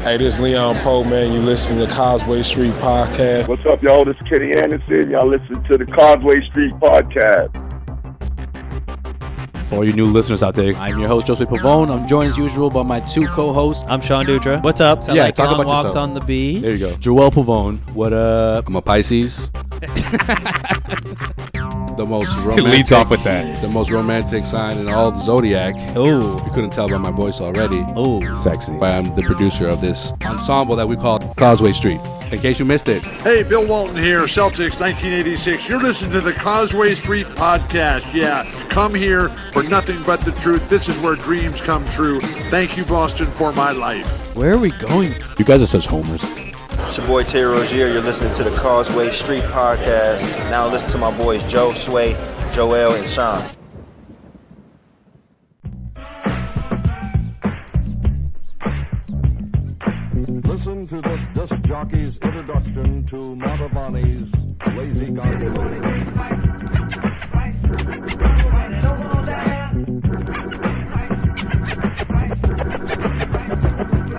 Hey, this is Leon Poe, man. You listening to Causeway Street Podcast. What's up, y'all? This is Kenny Anderson. Y'all listen to the Causeway Street Podcast. For all you new listeners out there, I'm your host, Josue Pavone. I'm joined as usual by my two co-hosts. I'm Sean Dutra. What's up? Yeah, like talk long about walks yourself. on the bee. There you go. Joel Pavone. What up? I'm a Pisces. The most romantic. It leads off with that. The most romantic sign in all of the zodiac. Oh, If you couldn't tell by my voice already. oh, Sexy. But I'm the producer of this ensemble that we call Causeway Street. In case you missed it. Hey, Bill Walton here, Celtics 1986. You're listening to the Causeway Street Podcast. Yeah, come here for nothing but the truth. This is where dreams come true. Thank you, Boston, for my life. where are we going? You guys are such homers. It's your boy Terry Rozier. You're listening to the Causeway Street Podcast. Now listen to my boys Joe, Sway, Joel, and Sean. Listen to this disc jockey's introduction to Montavani's Lazy Garden.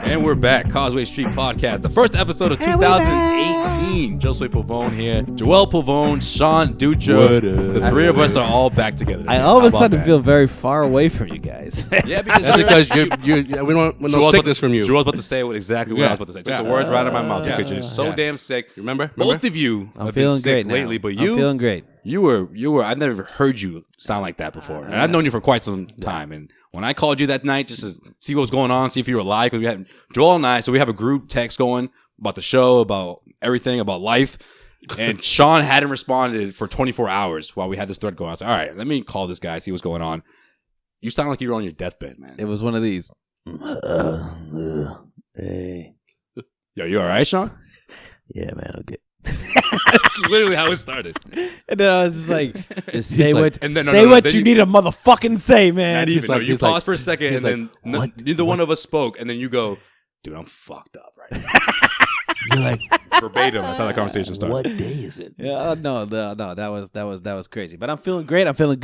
And we're back, Causeway Street Podcast, the first episode of 2018. Josue Pavone here, Joel Pavone, Sean Dutra. The three of us are all back together. I all of a sudden feel very far away from you guys. Yeah, because we don't want no sickness from you. Joel's about to say exactly what I was about to say. Took the words right out of my mouth because you're so damn sick. Remember? Both of you I'm have been feeling sick great lately, now. but I'm feeling great. You were. I've never heard you sound like that before, and I've known you for quite some time. And when I called you that night, just to see what was going on, see if you were alive, because we had Joel and I, so we have a group text going about the show, about everything, about life. And Sean hadn't responded for 24 hours while we had this thread going. I was like, all right, let me call this guy, see what's going on. You sound like you were on your deathbed, man. It was one of these. Hey. Yo, you all right, Sean? Yeah, man, I'm good. That's literally how it started. And then I was just like, just say like- what, and then- say no, what then you you- need to motherfucking say, man. Not even. like- No, you he's like- paused for a second, and like, then what? neither one of us spoke, and then you go, dude, I'm fucked up right now. You're like, Verbatim. That's how that conversation started. what day is it? Yeah, no, that was crazy. But I'm feeling great. I'm feeling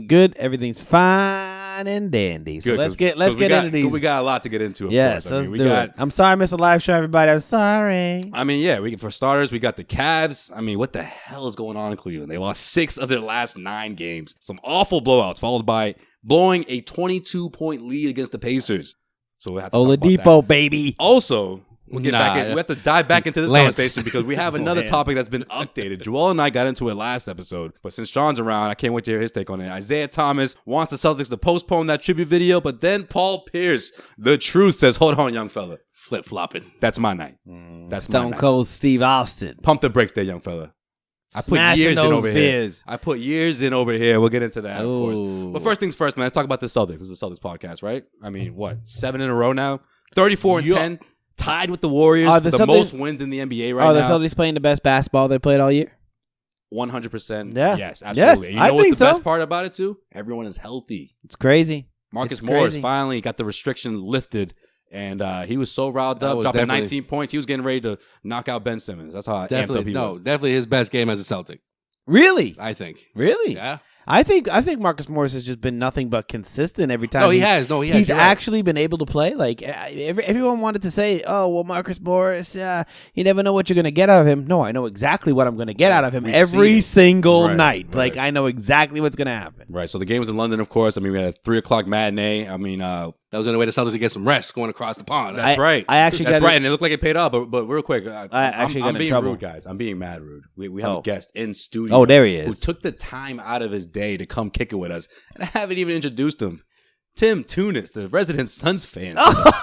good. Everything's fine and dandy. So Good, let's 'cause get into these. We got a lot to get into. Of Yes, course. I let's mean, we do got. it. I'm sorry I missed the live show, everybody. I'm sorry. I mean, yeah. For starters, we got the Cavs. I mean, what the hell is going on in Cleveland? They lost 6 of their last 9 games. Some awful blowouts, followed by blowing a 22-point lead against the Pacers. So we have to talk about that. Oladipo, baby. Also, we'll get back in. Nah. We have to dive back into this Lance. conversation because we have another topic that's been updated. Joel and I got into it last episode, but since Sean's around, I can't wait to hear his take on it. Isaiah Thomas wants the Celtics to postpone that tribute video, but then Paul Pierce, the truth, says, hold on, young fella. Flip-flopping. That's my night. That's my Stone night. Cold Steve Austin. Pump the brakes there, young fella. I put Smashing years in those over beers. here. I put years in over here. We'll get into that, of course. Ooh. But first things first, man. Let's talk about the Celtics. This is a Celtics podcast, right? I mean, what? 7 in a row now? 34-10. Tied with the Warriors Are for the the Celtics- most wins in the NBA right Are the now. Celtics playing the best basketball they played all year? 100%. Yeah. Yes, Yes, absolutely. And you I know what's think the best so. part about it, too? Everyone is healthy. It's crazy. Marcus It's Morris crazy. finally got the restriction lifted, and he was so riled That up, was dropping definitely- 19 points. He was getting ready to knock out Ben Simmons. That's how amped up Definitely, he was. definitely his best game as a Celtic, Really? I think. Really? Yeah. I think Marcus Morris has just been nothing but consistent every time. No, he has. He's You're right. actually been able to play. Like everyone wanted to say, "Oh, well, Marcus Morris, you never know what you're going to get out of him." No, I know exactly what I'm going to get out of him We've every seen it. single Right, night. right. Like I know exactly what's going to happen. Right, so the game was in London, of course. I mean, we had a 3 o'clock matinee. I mean, That was the only way the Celtics to get some rest going across the pond. that's right. I actually that's got right, it- and it looked like it paid off. But real quick, actually got I'm in being trouble. rude, guys. I'm being mad rude. We have Oh. a guest in studio. Oh, there he is. Who took the time out of his day to come kick it with us, and I haven't even introduced him. Tim Tunis, the resident Suns fan.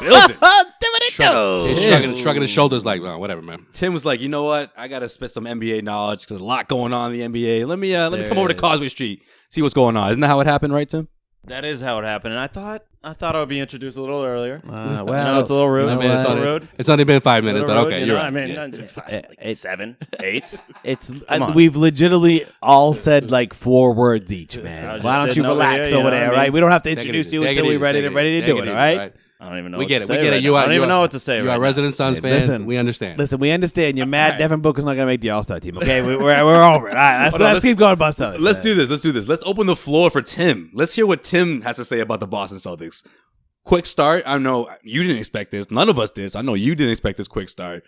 Building. He's shrugging his shoulders like, well, whatever, man. Tim was like, you know what? I gotta spit some NBA knowledge because a lot going on in the NBA. Let me come over to Causeway Street, see what's going on. Isn't that how it happened, right, Tim? That is how it happened. And I thought I would be introduced a little earlier. Well, I know it's a little rude. I mean, a little rude. it's only been 5 minutes, but Little okay, rude, you're know? right. I mean, Yeah. like 7, 8. It's Come on. we've legitimately all said like 4 words each, I man. was Why just don't you sitting over relax here, over you know there, what I right? mean? We don't have to Take it introduce easy, you take until it we're easy, ready take to do it, easy, all right? I don't even know. We what get to it. say We get right it. You now. are. I don't you even are- know what to say. You right are a now. resident Suns fan. listen. We understand. Listen, we understand. You're mad Devin Booker's not going to make the All-Star team, okay? We're over it. All right, let's keep going about Celtics. Let's do this. Let's open the floor for Tim. Let's hear what Tim has to say about the Boston Celtics. Quick start. I know you didn't expect this. None of us did. I know you didn't expect this quick start.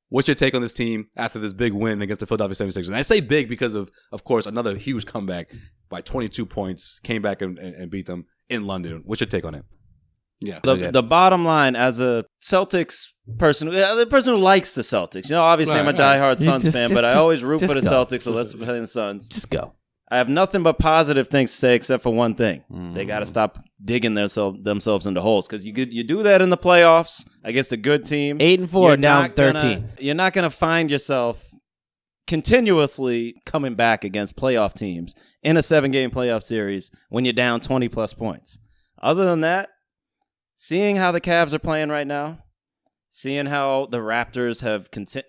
What's your take on this team after this big win against the Philadelphia 76ers? And I say big because of course, another huge comeback by 22 points. Came back and beat them in London. What's your take on it? Yeah. The bottom line, as a Celtics person, the person who likes the Celtics, obviously I'm a diehard Suns fan, but I always root for the Celtics unless we're playing the Suns. Just go. I have nothing but positive things to say except for one thing. They got to stop digging themselves into holes, because you do that in the playoffs against a good team. 8-4, down 13. You're not going to find yourself continuously coming back against playoff teams in a 7-game playoff series when you're down 20-plus points. Other than that, seeing how the Cavs are playing right now, seeing how the Raptors have continued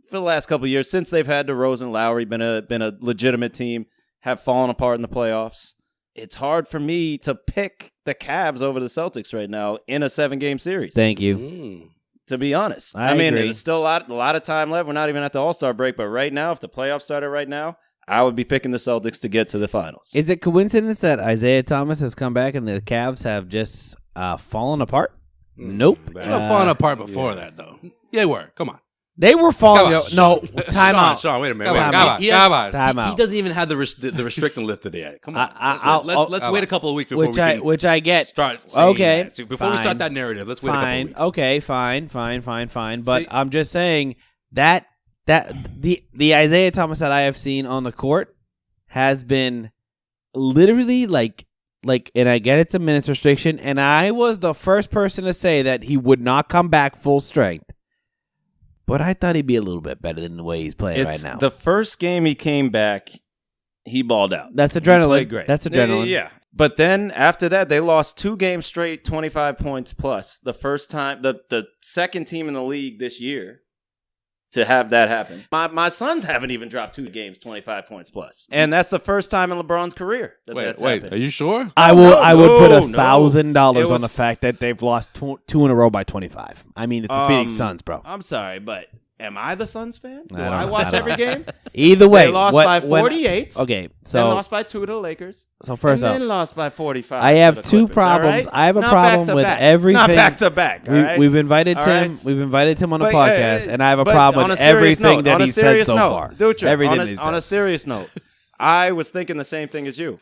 for the last couple of years since they've had DeRozan, Lowry, been a legitimate team, have fallen apart in the playoffs. It's hard for me to pick the Cavs over the Celtics right now in a 7-game series. Thank you. To be honest, I mean, agree. there's still a lot of time left. We're not even at the All-Star break, but right now, if the playoffs started right now, I would be picking the Celtics to get to the finals. Is it coincidence that Isaiah Thomas has come back and the Cavs have just fallen apart? Nope. They were falling apart before that, though. Yeah, they were. Come on. They were falling. Come on, No, time out. Sean, wait a minute. Come on. He doesn't even have the restricting lift today yet. Come on. Let's wait a couple of weeks before which I get. start saying Okay, that. So before we start that narrative, let's wait a couple of weeks. Okay, fine. But See- I'm just saying that the Isaiah Thomas that I have seen on the court has been literally like, and I get it's a minutes restriction, and I was the first person to say that he would not come back full strength. But I thought he'd be a little bit better than the way he's playing right now. The first game he came back, he balled out. That's He adrenaline. played great. That's adrenaline. Yeah. But then after that, they lost 2 games straight, 25 points plus. The first time, the second team in the league this year to have that happen. My Suns haven't even dropped 2 games, 25 points plus. And that's the first time in LeBron's career that's happened. Are you sure? I would put no. $1,000 It on was- the fact that they've lost two in a row by 25. I mean, it's the Phoenix Suns, bro. I'm sorry, but am I the Suns fan? Do I don't I know. watch I don't every know. game? Either way, They lost by 48. Okay, Then so lost by 2 to the Lakers. first and off, then lost by 45. I have to the 2 Clippers, problems. all right? I have a Not problem with back-to-back. everything. Not back to back. We've invited All Tim. right. We've invited Tim on the But, podcast, and I have a but problem on with a serious everything note, that on a he said serious so note, far. Dutra, Everything on he a said. serious note, I was thinking the same thing as you.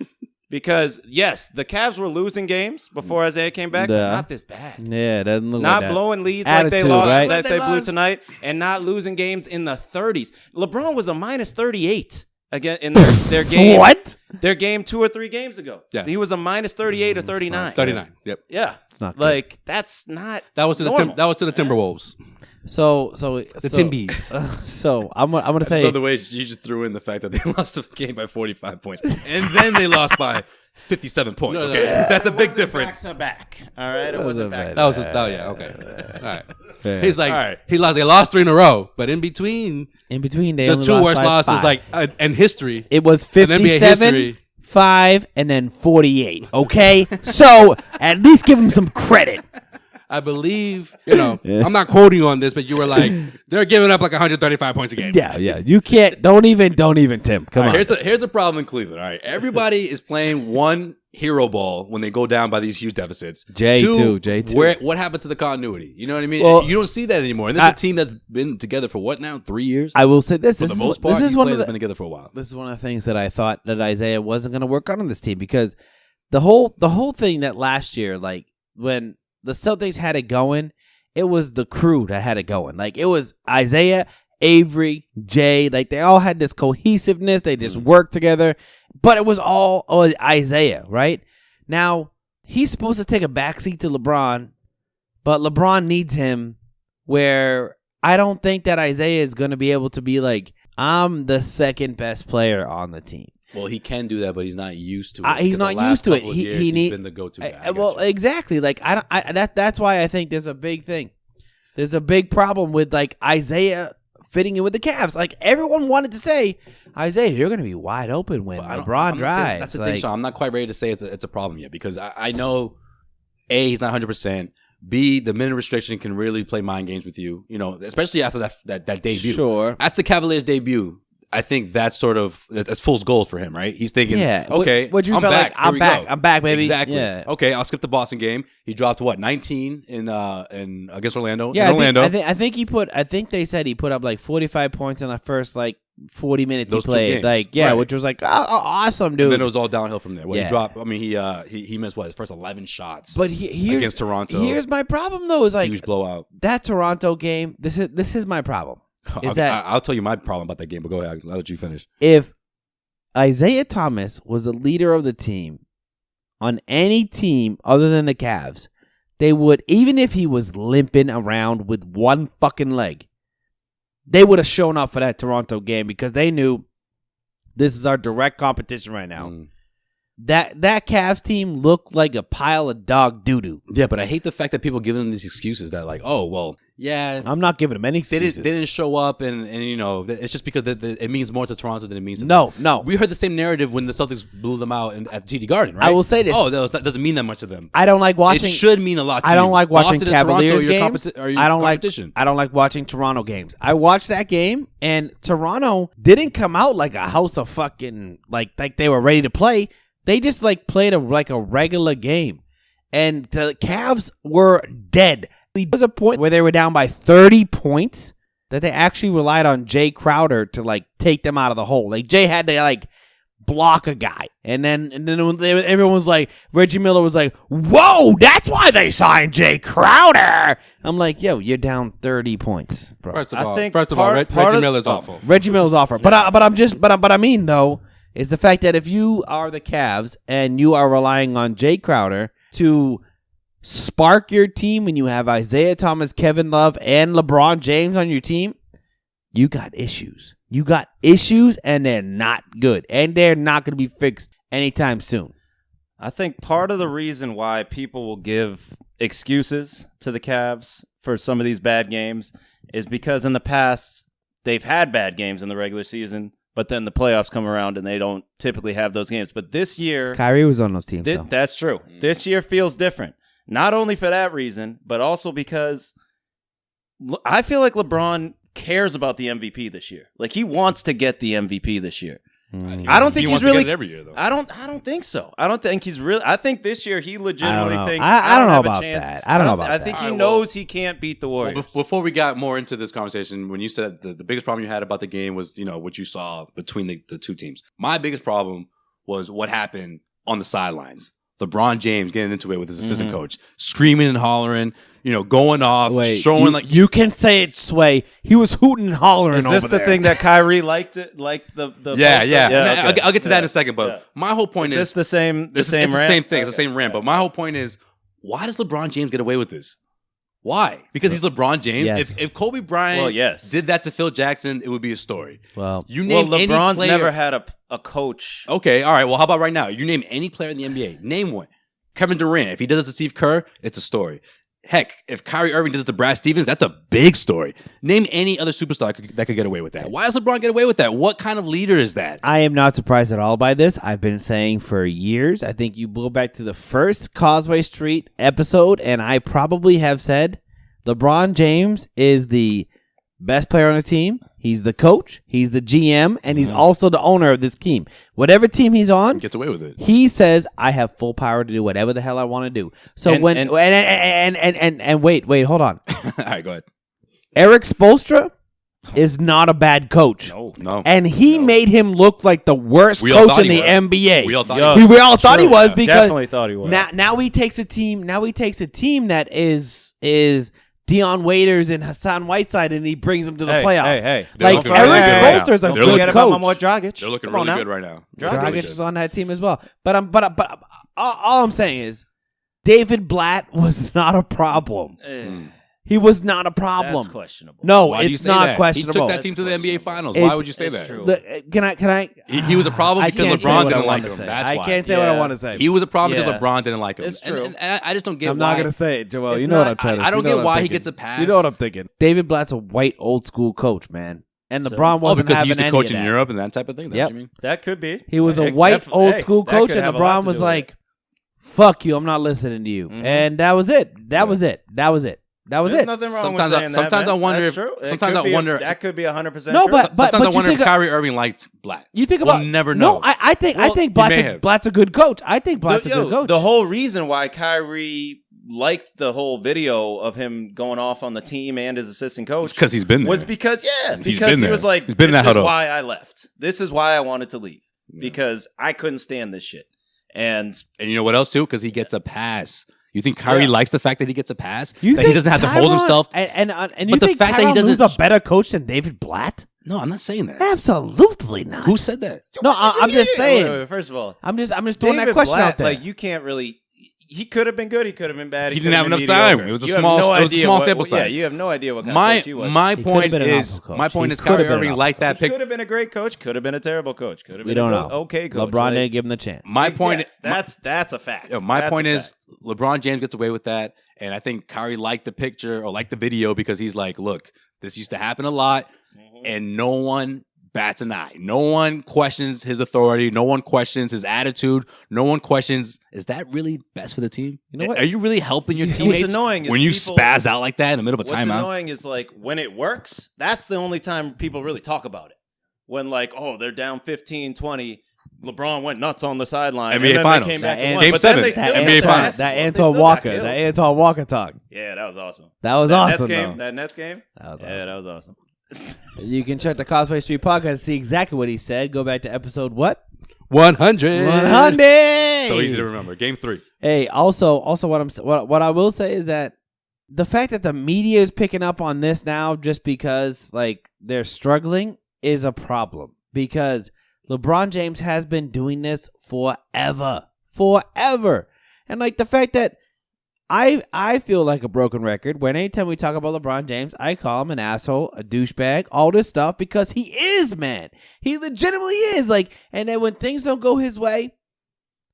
Because, yes, the Cavs were losing games before Isaiah came back, but not this bad. Yeah, it doesn't look Not like that. blowing leads Attitude, like they lost, right? that they blew tonight, and not losing games in the 30s. LeBron was a minus 38 again in their game. What? Their game 2 or 3 games ago. Yeah. He was a minus 38 or 39. 39. Yep. Yeah. It's not good. Like, that's not That was to normal. the Timberwolves. So The Timbies. So I'm gonna I say love the way you just threw in the fact that they lost the game by 45 points. And then they lost by 57 points, No, no, okay? no. That's a big difference. Back to back. All right, it wasn't back to That was back. okay. All right. Yeah. He's like All right. they lost 3 in a row, but in between in between they the only 2 lost worst by losses 5. like in history. It was in NBA 57, history. 5, and then 48. Okay, so at least give him some credit. I believe, I'm not quoting on this, but you were like, they're giving up like 135 points a game. Yeah. You can't. Don't even, Tim. Come All on. right, here's the problem in Cleveland. All right, everybody is playing one hero ball when they go down by these huge deficits. J2. What happened to the continuity? You know what I mean? Well, you don't see that anymore. And this is a team that's been together for what now? 3 years. I will say this. For This the is most part, this is these one of players the have been together for a while. This is one of the things that I thought that Isaiah wasn't going to work on this team, because the whole thing that last year, like when the Celtics had it going, it was the crew that had it going. Like it was Isaiah, Avery, Jay. Like they all had this cohesiveness. They just worked together. But it was all Isaiah, right? Now he's supposed to take a backseat to LeBron, but LeBron needs him. Where I don't think that Isaiah is going to be able to be like, I'm the second best player on the team. Well, he can do that, but he's not used to it. He's not used to it. He's been the go-to guy. Well, exactly. Like that's why I think there's a big thing. There's a big problem with like Isaiah fitting in with the Cavs. Like everyone wanted to say, Isaiah, you're going to be wide open when LeBron drives. That's the thing, Sean. I'm not quite ready to say it's a problem yet, because I know he's not 100%. B, the minute restriction can really play mind games with you. You know, especially after that debut. Sure. After the Cavaliers debut, I think that's fool's gold for him, right? He's thinking, okay, what you I'm felt back. like, I'm back, baby. Exactly. Yeah. Okay, I'll skip the Boston game. He dropped 19 in against Orlando. Yeah, in Orlando. I think they said he put up like 45 points in the first like 40 minutes Those he played. 2 games. Like, Right. which was like awesome, dude. And then it was all downhill from there. He Yeah. dropped. I mean, he missed his first 11 shots. But here's against Toronto. Here's my problem though. Is like huge blowout. that Toronto game. This is my problem. I'll tell you my problem about that game, but go ahead. I'll let you finish. If Isaiah Thomas was the leader of the team on any team other than the Cavs, they would, even if he was limping around with one fucking leg, they would have shown up for that Toronto game because they knew this is our direct competition right now. That Cavs team looked like a pile of dog doo-doo. Yeah, but I hate the fact that people give them these excuses that like, oh, well, yeah. I'm not giving them any excuses. They didn't show up, and you know, it's just because it means more to Toronto than it means to No. We heard the same narrative when the Celtics blew them out at TD Garden, right? I will say this. Oh, that doesn't mean that much to them. I don't like watching. It should mean a lot to you. I don't like watching Boston and Cavaliers Toronto games. I don't competition. I don't like watching Toronto games. I watched that game, and Toronto didn't come out like a house of fucking like they were ready to play. They just like played a regular game, and the Cavs were dead. There was a point where they were down by 30 points that they actually relied on Jay Crowder to like take them out of the hole. Like Jay had to like block a guy, and then everyone was like, Reggie Miller was like, "Whoa, that's why they signed Jay Crowder." I'm like, "Yo, you're down 30 points, bro." First of all, Reggie Reggie Miller's awful. Reggie Miller's awful, but I mean though. Is the fact that if you are the Cavs and you are relying on Jay Crowder to spark your team when you have Isaiah Thomas, Kevin Love, and LeBron James on your team, you got issues. You got issues, and they're not good. And they're not going to be fixed anytime soon. I think part of the reason why people will give excuses to the Cavs for some of these bad games is because in the past, they've had bad games in the regular season, but then the playoffs come around and they don't typically have those games. But this year, Kyrie was on those teams. That's true. This year feels different. Not only for that reason, but also because I feel like LeBron cares about the MVP this year. Like he wants to get the MVP this year. I don't think he's really to get it every year though. I don't think so. I don't think he's really. I think this year he legitimately thinks. I don't know have a about chance. that. I don't know about that. I think he knows he can't beat the Warriors. Well, before we got more into this conversation, when you said the biggest problem you had about the game was, you know, what you saw between the two teams. My biggest problem was what happened on the sidelines. LeBron James getting into it with his assistant coach, screaming and hollering, you know, going off, showing like you can say it, Sway. He was hooting and hollering. Is this over the there. thing that Kyrie liked? It liked the yeah. okay. I'll get to that in a second. But my whole point is is this the same. It's the same thing. It's the same rant. But my whole point is, why does LeBron James get away with this? Why? Because he's LeBron James. Yes. If Kobe Bryant did that to Phil Jackson, it would be a story. Well, you name LeBron's any player, never had a coach. Okay, all right. Well, how about right now? You name any player in the NBA. Name one. Kevin Durant. If he does it to Steve Kerr, it's a story. Heck, if Kyrie Irving does it to Brad Stevens, that's a big story. Name any other superstar that could get away with that. Why does LeBron get away with that? What kind of leader is that? I am not surprised at all by this. I've been saying for years. I think you go back to the first Causeway Street episode, and I probably have said LeBron James is the best player on the team. He's the coach. He's the GM, and he's also the owner of this team. Whatever team he's on, He gets away with it. he says, "I have full power to do whatever the hell I want to do." So And- wait, hold on. All right, go ahead. Eric Spoelstra is not a bad coach. No. And he made him look like the worst We all coach thought in he the was. NBA. We all thought Yo, he was. We all thought he was because Definitely thought he was. now he takes a team. Now he takes a team that is Deion Waiters and Hassan Whiteside, and he brings them to the playoffs. Hey. They're Like looking Eric really good right Spoelstra's now. a They're good looking- coach. Dragic. They're looking Come on really now. good right now. Dragic is on that team as well. But all I'm saying is David Blatt was not a problem. He was not a problem. That's questionable. No, Why do you it's say not that? questionable. He took that team to the NBA Finals. Why It's- would you say that? true. Can I? He was a problem I because can't say LeBron what I didn't like wanna him. say. That's I why. can't say what I want to say. He was a problem Yeah. because LeBron didn't like him. It's true. And I just don't get I'm why. not gonna say it, Joel. It's You know what not- I'm trying to. I don't you know get what I'm why he thinking. gets a pass. You know what I'm thinking. David Blatt's a white old school coach, man, and So- LeBron wasn't because he having used to any coach of in that. Europe and that type of thing. That's Yep. what you mean? That could be. He was a It white def- old hey, school that coach, could and have a lot LeBron to was do with like, it. fuck you, I'm not listening to you. And that was it. That was it. There's nothing wrong Sometimes with saying sometimes that, I wonder. That's true. That could be 100% No, true. but sometimes I wonder you if Kyrie Irving liked Blatt. You think about we'll never know. No, I think Blatt's a good coach. I think Blatt's a good coach. The whole reason why Kyrie liked the whole video of him going off on the team and his assistant coach because he's been there. Was because he there. was like, he's been this is huddle. why I left. This is why I wanted to leave because I couldn't stand this shit. And you know what else too? Because he gets a pass. You think Kyrie likes the fact that he gets a pass? That think he doesn't have to hold himself? And but you the think fact that he Tyronn doesn't Lue's a better coach than David Blatt? No, I'm not saying that. Absolutely not. Who said that? No, I'm just saying. Wait, first of all, I'm just throwing David that question Blatt, out there. Like you can't really. He could have been good. He could have been bad. He didn't have could have enough been time. mediocre. It was a You have small. no It was a idea small what- sample size. Yeah, you have no idea what kind of coach he was. My He point could've been an is awful coach. my point He is could've Kyrie been an Irving awful liked that He pick. could have been a great coach. Could have been a terrible coach. Could have been We don't a know. okay coach. LeBron didn't give him the chance. My point. Yes, that's a fact. My That's point a is fact. LeBron James gets away with that, and I think Kyrie liked the picture or liked the video because he's like, look, this used to happen a lot, and no one bats an eye. No one questions his authority. No one questions his attitude. No one questions, is that really best for the team? You know what? Are you really helping your teammates annoying is when you people- spaz out like that in the middle of a What's timeout? annoying is like when it works, that's the only time people really talk about it. When like, oh, they're down 15-20, LeBron went nuts on the sideline. NBA and then Finals. They came back That and Game won. But 7. then they still That got NBA their Finals. asses That whooped. They Anton still got Walker. killed. That Anton Walker talk. Yeah, that was awesome. That was That awesome. Nets game, though. that Nets game. That was Yeah, awesome. that was awesome. You can check the Causeway Street Podcast to see exactly what he said. Go back to episode what? 100. 100. So easy to remember. Game 3. Hey, also, what I will say is that the fact that the media is picking up on this now, just because like they're struggling, is a problem. Because LeBron James has been doing this forever, and like the fact that I feel like a broken record when anytime we talk about LeBron James, I call him an asshole, a douchebag, all this stuff because he is, man. He legitimately is. Like, and then when things don't go his way,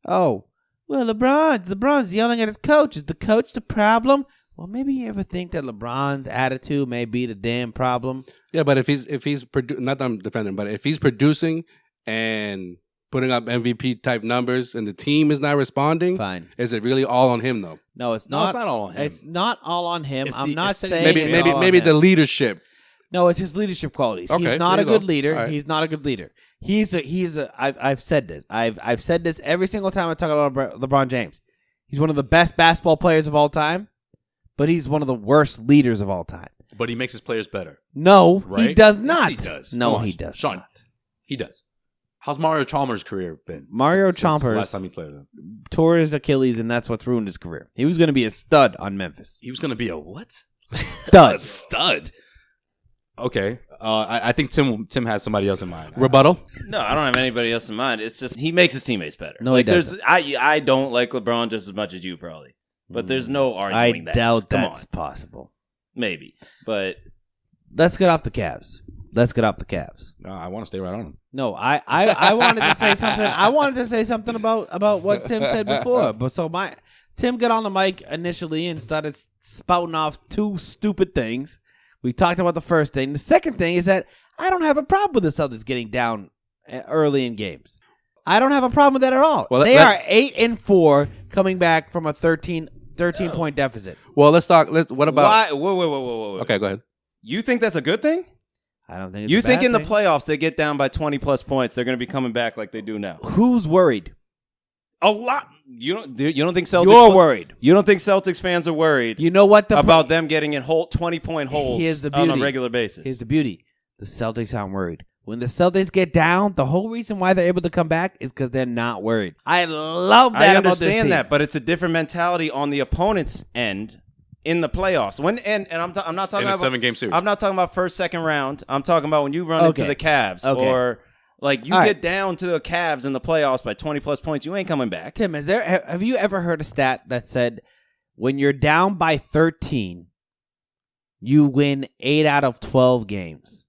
oh, well, LeBron's yelling at his coach. Is the coach the problem? Well, maybe you ever think that LeBron's attitude may be the damn problem? Yeah, but if he's not that I'm defending, but if he's producing and putting up MVP type numbers and the team is not responding, Fine. Is it really all on him though? No, it's No, not. it's not all on him. It's not all on him. It's I'm the- not it's saying Maybe it's all on maybe him. the leadership. No, it's his leadership qualities. Okay, He's not there a you good go. leader. All right. He's not a good leader. I've said this. I've said this every single time I talk about LeBron James. He's one of the best basketball players of all time, but he's one of the worst leaders of all time. But he makes his players better. No, Right? he does Yes, not. he does. No, Come on, he does Sean, not. he does. How's Mario Chalmers' career been? Mario Since the Chalmers last time he played with him. tore his Achilles, and that's what's ruined his career. He was going to be a stud on Memphis. He was going to be a what? Stud. A stud. Okay. I think Tim has somebody else in mind. Rebuttal. No, I don't have anybody else in mind. It's just he makes his teammates better. No, he doesn't. I don't like LeBron just as much as you probably, but there's no arguing that. doubt Come that's on. possible. Maybe, but Let's get off the Cavs. No, I want to stay right on him. No, I wanted to say something. I wanted to say something about what Tim said before. But Tim got on the mic initially and started spouting off two stupid things. We talked about the first thing. The second thing is that I don't have a problem with the Celtics getting down early in games. I don't have a problem with that at all. Well, they are 8-4 coming back from a 13 point deficit. Well, let's talk. What about? why? Whoa. Okay, go ahead. You think that's a good thing? I don't think it's You a think bad in the thing. playoffs they get down by 20 plus points, they're going to be coming back like they do now? Who's worried? A lot. You don't think Celtics? You're worried. You don't think Celtics fans are worried? You know what about them getting in 20-point holes Here's the on beauty. a regular basis? Here's the beauty. The Celtics aren't worried. When the Celtics get down, the whole reason why they're able to come back is because they're not worried. I love that I about this understand team. that, but it's a different mentality on the opponent's end in the playoffs. When and I'm not talking In a about 7-game series. I'm not talking about first, second round. I'm talking about when you run Okay. into the Cavs Okay. or like you All get right. down to the Cavs in the playoffs by 20 plus points, you ain't coming back. Tim, have you ever heard a stat that said when you're down by 13, you win 8 out of 12 games?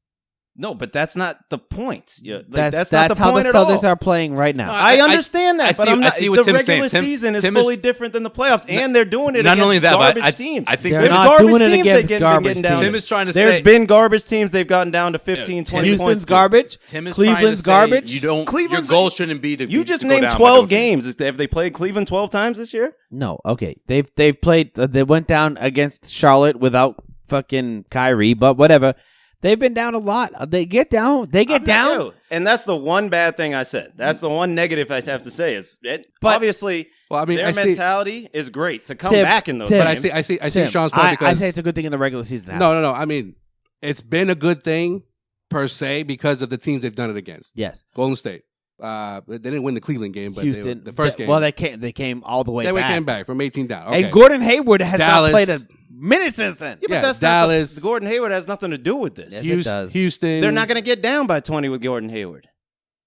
No, but that's not the point. Yeah, That's not the how point the at all. Celtics are playing right now. I understand that, but I'm not. I see what the Tim's regular saying. season is Tim fully different than the playoffs, and they're doing it not against only that, but garbage teams. I think They're Tim, not garbage doing it teams, against they've garbage been getting down. teams. Tim is trying to There's say been garbage teams they've gotten down to 15, 20 Houston's points. garbage. Tim is Cleveland's trying to say garbage. You don't. Cleveland's- your goal shouldn't be to. You just to go named down by 12 double digits. games. Have they played Cleveland 12 times this year? No, okay. They've played. They went down against Charlotte without fucking Kyrie, but whatever. They've been down a lot. They get down. They get down. And that's the one bad thing I said. That's the one negative I have to say. Is it, But- obviously Well, I mean, their I see. mentality is great to come Tim, back in those Tim, But I games. see Tim, Sean's point I because say it's a good thing in the regular season. no. I mean, it's been a good thing per se because of the teams they've done it against. Yes, Golden State. They didn't win the Cleveland game, but Houston. the first game. Well, they came all the way they back. came back from 18 down. Okay. And Gordon Hayward has Dallas. not played a minute since then. Yeah, but Yeah, that's Dallas. not Gordon Hayward has nothing to do with this. Yes, it does. Houston. They're not going to get down by 20 with Gordon Hayward.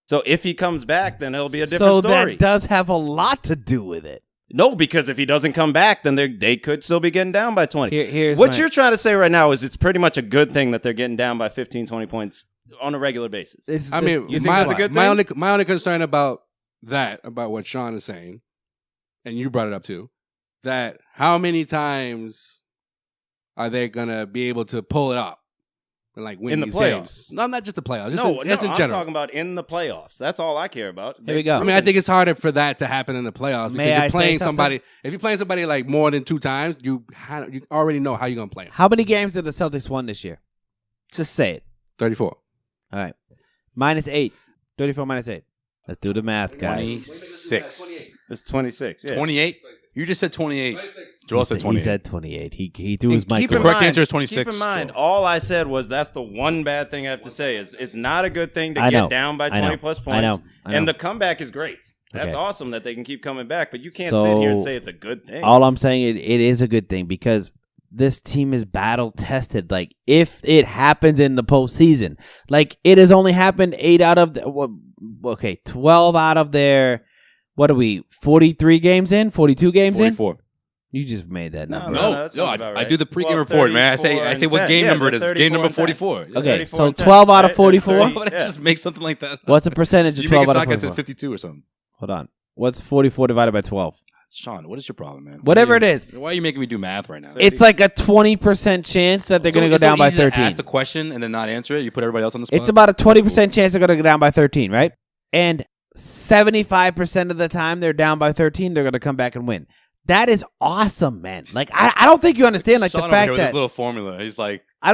So if he comes back, then it'll be a So different story. that does have a lot to do with it. No, because if he doesn't come back, then they could still be getting down by 20. Here's what my- you're trying to say right now is it's pretty much a good thing that they're getting down by 15, 20 points on a regular basis. I mean, You think that's a good my thing? my only concern about what Sean is saying, and you brought it up too, that how many times are they gonna be able to pull it up and like win In the these playoffs? games? No, not just the playoffs. Just No, in, just in I'm general. talking about in the playoffs. That's all I care about. Here we go. I mean, I think it's harder for that to happen in the playoffs because May I you're say playing something? somebody. If you're playing somebody like more than 2 times, you already know how you're gonna play them. How many games did the Celtics won this year? Just say it. 34. All right. -8. 34 -8. Let's do the math, guys. 26. It's 26. Yeah. 28. You just said 28. Joel said He 28. said 28. He threw his And mic keep in away. Correct mind- answer is 26, Keep in mind, Joel. all I said was that's the one bad thing I have to say is it's not a good thing to I get know. down by I 20 know. plus I points. know. And the comeback is great. That's Okay. awesome that they can keep coming back, but you can't sit here and say it's a good thing. All I'm saying, it is a good thing because this team is battle tested. Like, if it happens in the postseason, like it has only happened 8 out of 12 out of their, what are we, 43 games in, 42 games 44. in? You just made that No, number. no, No, that no, sounds about I right. do the pregame Well, report, man. I 34 say what and game 10. number Yeah, it is. 34 Game number and 10. 44. Okay, 34 so and 10, 12 out of right? 44? Why would I Yeah. just make something like that? What's the percentage of You make 12 it out of sound like I said 44? 52 or something. Hold on. What's 44 divided by 12? Sean, what is your problem, man? Whatever it is. Why are you making me do math right now? It's like a 20% chance that they're going to go It's so down by easy to 13. ask the question and then not answer it. You put everybody else on the spot. It's about a 20% chance they're going to go down by 13, right? And 75% of the time they're down by 13, they're going to come back and win. That is awesome, man. Like, I don't think you understand, like, Sean the over here fact with this that little formula. He's like, I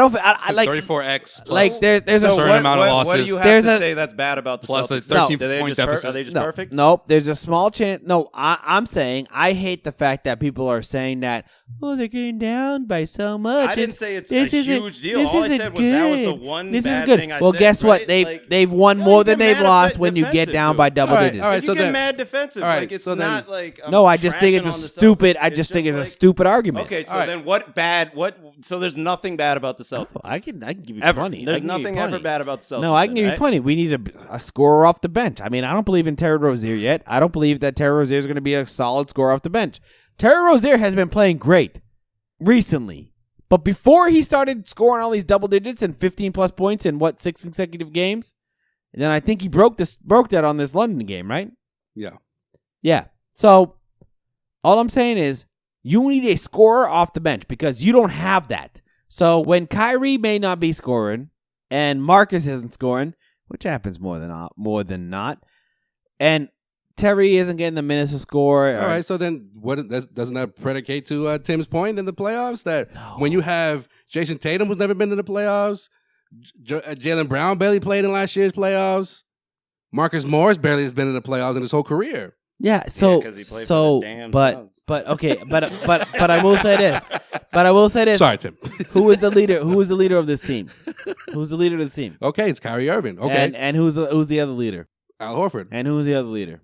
like 34x plus like there's a certain certain amount of losses. What do you have There's to a- say that's bad about the plus a Celtics? 13 Do they point just deficit. Are they just no, perfect? Nope. There's a small chance. No, I'm saying I hate the fact that people are saying that, oh, they're getting down by so much. I didn't say it's a this isn't- huge deal. this All I isn't said was that was the good. one This bad is good. thing I well, said, guess what? right? Like, They've won yeah, more you than get they've mad lost at when you get defensive down to by it. double All right, digits. all right. You so get then- mad defensive. all right, Like, it's so then- not like I'm No, I just think trashing it's a on the stupid. Celtics. I It's just think it's a like- stupid argument. Okay, so All right. then what bad? What? So there's nothing bad about the Celtics. I can give you Ever. plenty. I There's can give you nothing plenty. ever bad about the Celtics. No, I can give you right? plenty. We need a scorer off the bench. I mean, I don't believe in Terry Rozier yet. I don't believe that Terry Rozier is going to be a solid scorer off the bench. Terry Rozier has been playing great recently. But before he started scoring all these double digits and 15-plus points in, 6 consecutive games? And then I think he broke that on this London game, right? Yeah. Yeah. So all I'm saying is you need a scorer off the bench because you don't have that. So when Kyrie may not be scoring and Marcus isn't scoring, which happens more than not, and Terry isn't getting the minutes to score. All right, so then doesn't that predicate to Tim's point in the playoffs that when you have Jason Tatum, who's never been in the playoffs, Jaylen Brown barely played in last year's playoffs, Marcus Morris barely has been in the playoffs in his whole career. Yeah, so 'cause he played for so the damn but Suns. okay, but I will say this. Sorry, Tim. Who is the leader? Who is the leader of this team? Who's the leader of this team? Okay, it's Kyrie Irving. Okay, And who's the other leader? Al Horford. And who's the other leader?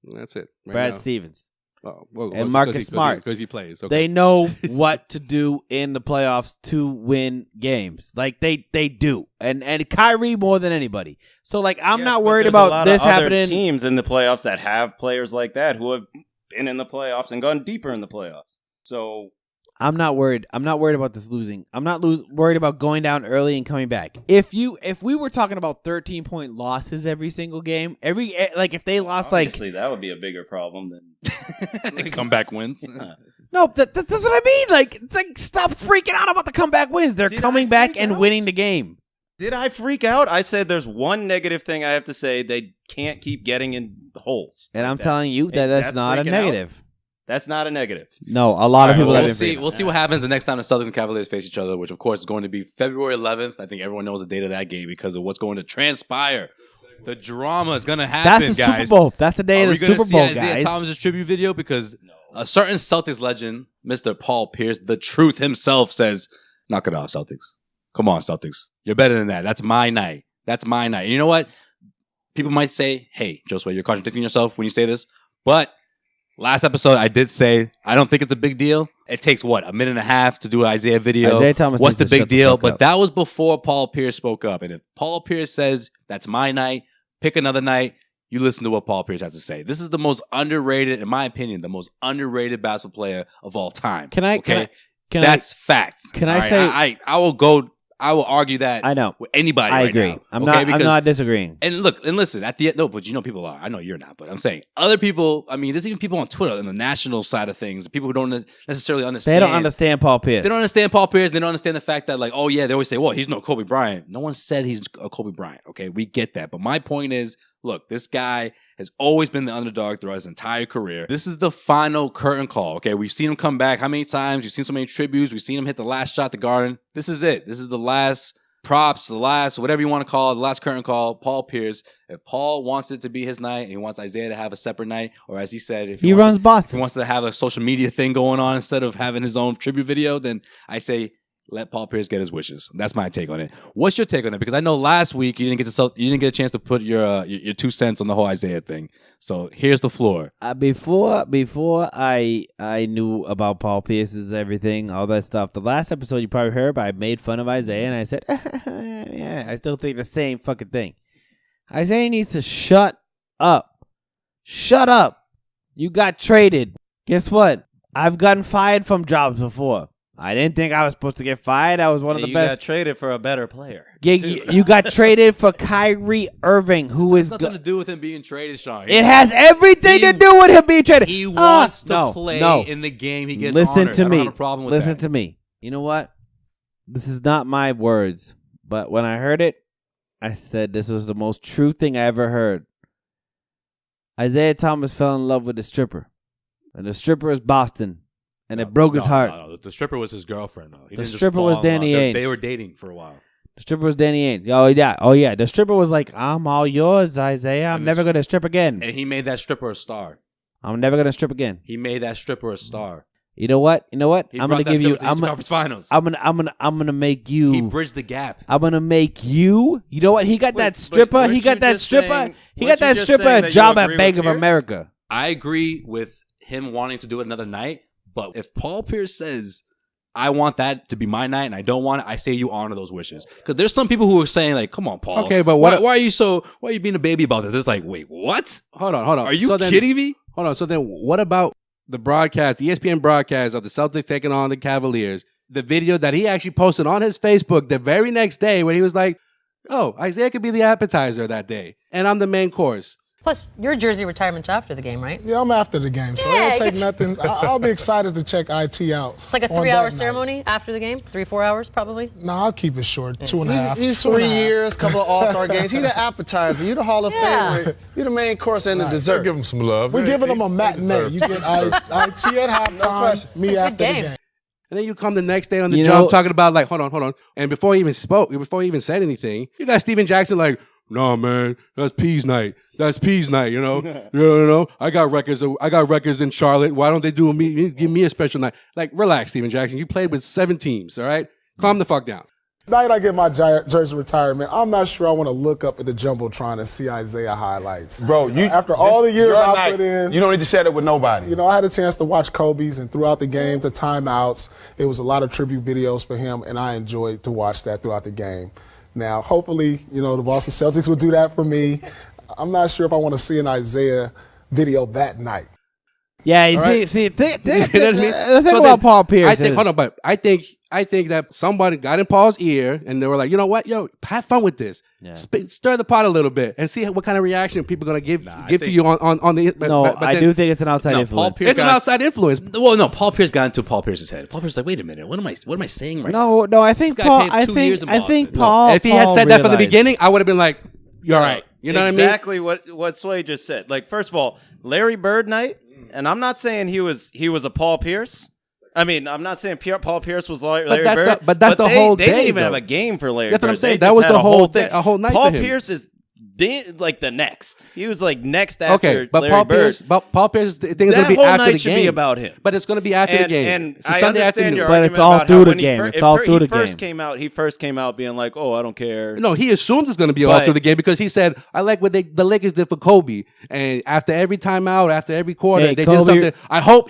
That's it. Right Brad now. Stevens. Oh, well, And Marcus Smart. because he plays. Okay. They know what to do in the playoffs to win games. Like they do. And Kyrie more than anybody. So like I'm Yes, not but worried there's a about lot this of other happening. Teams in the playoffs that have players like that who have been in the playoffs and gone deeper in the playoffs. So I'm not worried. I'm not worried about this losing. I'm not worried about going down early and coming back. If we were talking about 13-point losses every single game, if they lost Obviously, that would be a bigger problem than comeback wins. No, that's what I mean. Like, it's like, stop freaking out about the comeback wins. They're coming back and winning the game. Did I freak out? I said there's one negative thing I have to say. They can't keep getting in holes. And I'm telling you that's not a negative. That's not a negative. No, a lot of people. We'll see. We'll see what happens the next time the Celtics and Cavaliers face each other, which of course is going to be February 11th. I think everyone knows the date of that game because of what's going to transpire. The drama is going to happen, That's the guys. Super Bowl. That's the day of the Super Bowl, guys. Isaiah Thomas' tribute video because a certain Celtics legend, Mr. Paul Pierce, the truth himself, says, "Knock it off, Celtics. Come on, Celtics. You're better than that. That's my night. That's my night." And you know what? People might say, "Hey, Josue, you're contradicting yourself when you say this," but last episode, I did say I don't think it's a big deal. It takes, a minute and a half to do an Isaiah video. Isaiah Thomas What's the big deal? But up. that was before Paul Pierce spoke up. And if Paul Pierce says, that's my night, pick another night, you listen to what Paul Pierce has to say. This is the most underrated, in my opinion, the most underrated basketball player of all time. That's fact. Can I say... I will argue that I know. with anybody I right agree. now. I'm not disagreeing. And look, and listen, at the end, no, but you know people are. I know you're not, but I'm saying other people, I mean, there's even people on Twitter on the national side of things, people who don't necessarily understand. They don't understand Paul Pierce. They don't understand Paul Pierce. They don't understand the fact that, like, oh yeah, they always say, well, he's no Kobe Bryant. No one said he's a Kobe Bryant. Okay, we get that. But my point is, look, this guy has always been the underdog throughout his entire career. This is the final curtain call. Okay, we've seen him come back how many times? We've seen so many tributes. We've seen him hit the last shot at the Garden. This is it. This is the last props, the last, whatever you want to call it, the last curtain call, Paul Pierce. If Paul wants it to be his night and he wants Isaiah to have a separate night, or as he said, if he runs Boston, if he wants to have a social media thing going on instead of having his own tribute video, then I say let Paul Pierce get his wishes. That's my take on it. What's your take on it? Because I know last week you didn't get a chance to put your 2 cents on the whole Isaiah thing. So here's the floor. Before I knew about Paul Pierce's everything, all that stuff. The last episode you probably heard, I made fun of Isaiah and I said, yeah, I still think the same fucking thing. Isaiah needs to shut up. Shut up. You got traded. Guess what? I've gotten fired from jobs before. I didn't think I was supposed to get fired. I was one of the best. You got traded for a better player. You got traded for Kyrie Irving, who is nothing to do with him being traded, Sean. It has everything to do with him being traded. He wants to play in the game. He gets honored. To me. I don't have a problem with Listen to me. You know what? This is not my words, but when I heard it, I said this was the most true thing I ever heard. Isaiah Thomas fell in love with the stripper, and the stripper is Boston. And it broke his heart. No. The stripper was his girlfriend, though. The stripper was Danny Ainge. They were dating for a while. The stripper was Danny Ainge. Oh, yeah. The stripper was like, I'm all yours, Isaiah. I'm never going to strip again. And he made that stripper a star. I'm never going to strip again. He made that stripper a star. You know what? I'm going to give you. Conference finals. I'm going to make you. He bridged the gap. I'm going to make you. You know what? He got that stripper. He got that stripper. He got that stripper a job at Bank of America. I agree with him wanting to do it another night. But if Paul Pierce says, I want that to be my night and I don't want it, I say you honor those wishes. Because there's some people who are saying, like, come on, Paul. Okay, but why are you being a baby about this? It's like, wait, what? Hold on. Are you kidding me? Hold on. So then what about the broadcast, the ESPN broadcast of the Celtics taking on the Cavaliers? The video that he actually posted on his Facebook the very next day when he was like, oh, Isaiah could be the appetizer that day. And I'm the main course. Plus, your jersey retirement's after the game, right? Yeah, I'm after the game, so it'll take nothing. I'll be excited to check IT out. It's like a 3-hour ceremony after the game? 3-4 hours, probably? No, I'll keep it short. 2.5. He's 3 years, couple of All-Star games. He's the appetizer. You the Hall of Famer. You the main course and the dessert. Give him some love. We're giving him a matinee. You get IT at halftime, me after the game. And then you come the next day on the jump talking about, like, hold on. And before he even said anything, you got Steven Jackson like, no, man, that's P's night. That's P's night, you know. I got records in Charlotte. Why don't they give me a special night? Like, relax, Steven Jackson. You played with 7 teams, all right? Calm the fuck down. Night I get my jersey retirement, I'm not sure I want to look up at the Jumbotron and see Isaiah highlights. Bro, after all the years I put in. You don't need to share that with nobody. You know, I had a chance to watch Kobe's, and throughout the game, the timeouts, it was a lot of tribute videos for him, and I enjoyed to watch that throughout the game. Now, hopefully, the Boston Celtics will do that for me. I'm not sure if I want to see an Isaiah video that night. Yeah, you All right? see, You know what I mean? the thing So about then, Paul Pierce I think, is, hold on, but I think that somebody got in Paul's ear and they were like, you know what, yo, have fun with this. Yeah. Stir the pot a little bit and see what kind of reaction people are going to give to you on the. I do think it's an outside influence. It's an outside influence. Well, no, Paul Pierce got into Paul Pierce's head. Paul Pierce's like, wait a minute, what am I saying right now? No, I think This guy Paul. played I 2 years in think Boston. Paul. If he had Paul said that from the realized- beginning, I would have been like, you're right. You know what I mean? Exactly what Sway just said. Like, first of all, Larry Bird night, and I'm not saying he was a Paul Pierce. I mean, I'm not saying Paul Pierce was Larry Bird. But that's the whole day. They didn't even though. have a game for Larry That's Bird. what I'm saying. They That just was had the a whole thing. a whole night Paul for him. Pierce is like the next. He was like next after Okay, but Larry Bird. Paul Pierce, the thing is That going to be whole after night the should game. be about him. But it's going to be after the game. And It's a I Sunday understand afternoon. your But argument it's all about through how the when game. He It's all through the first game. he first came out being like, "Oh, I don't care." No, he assumes it's going to be all But- through the game because he said, I like what the Lakers did for Kobe. And after every timeout, after every quarter, Hey, they Kobe- did something. I hope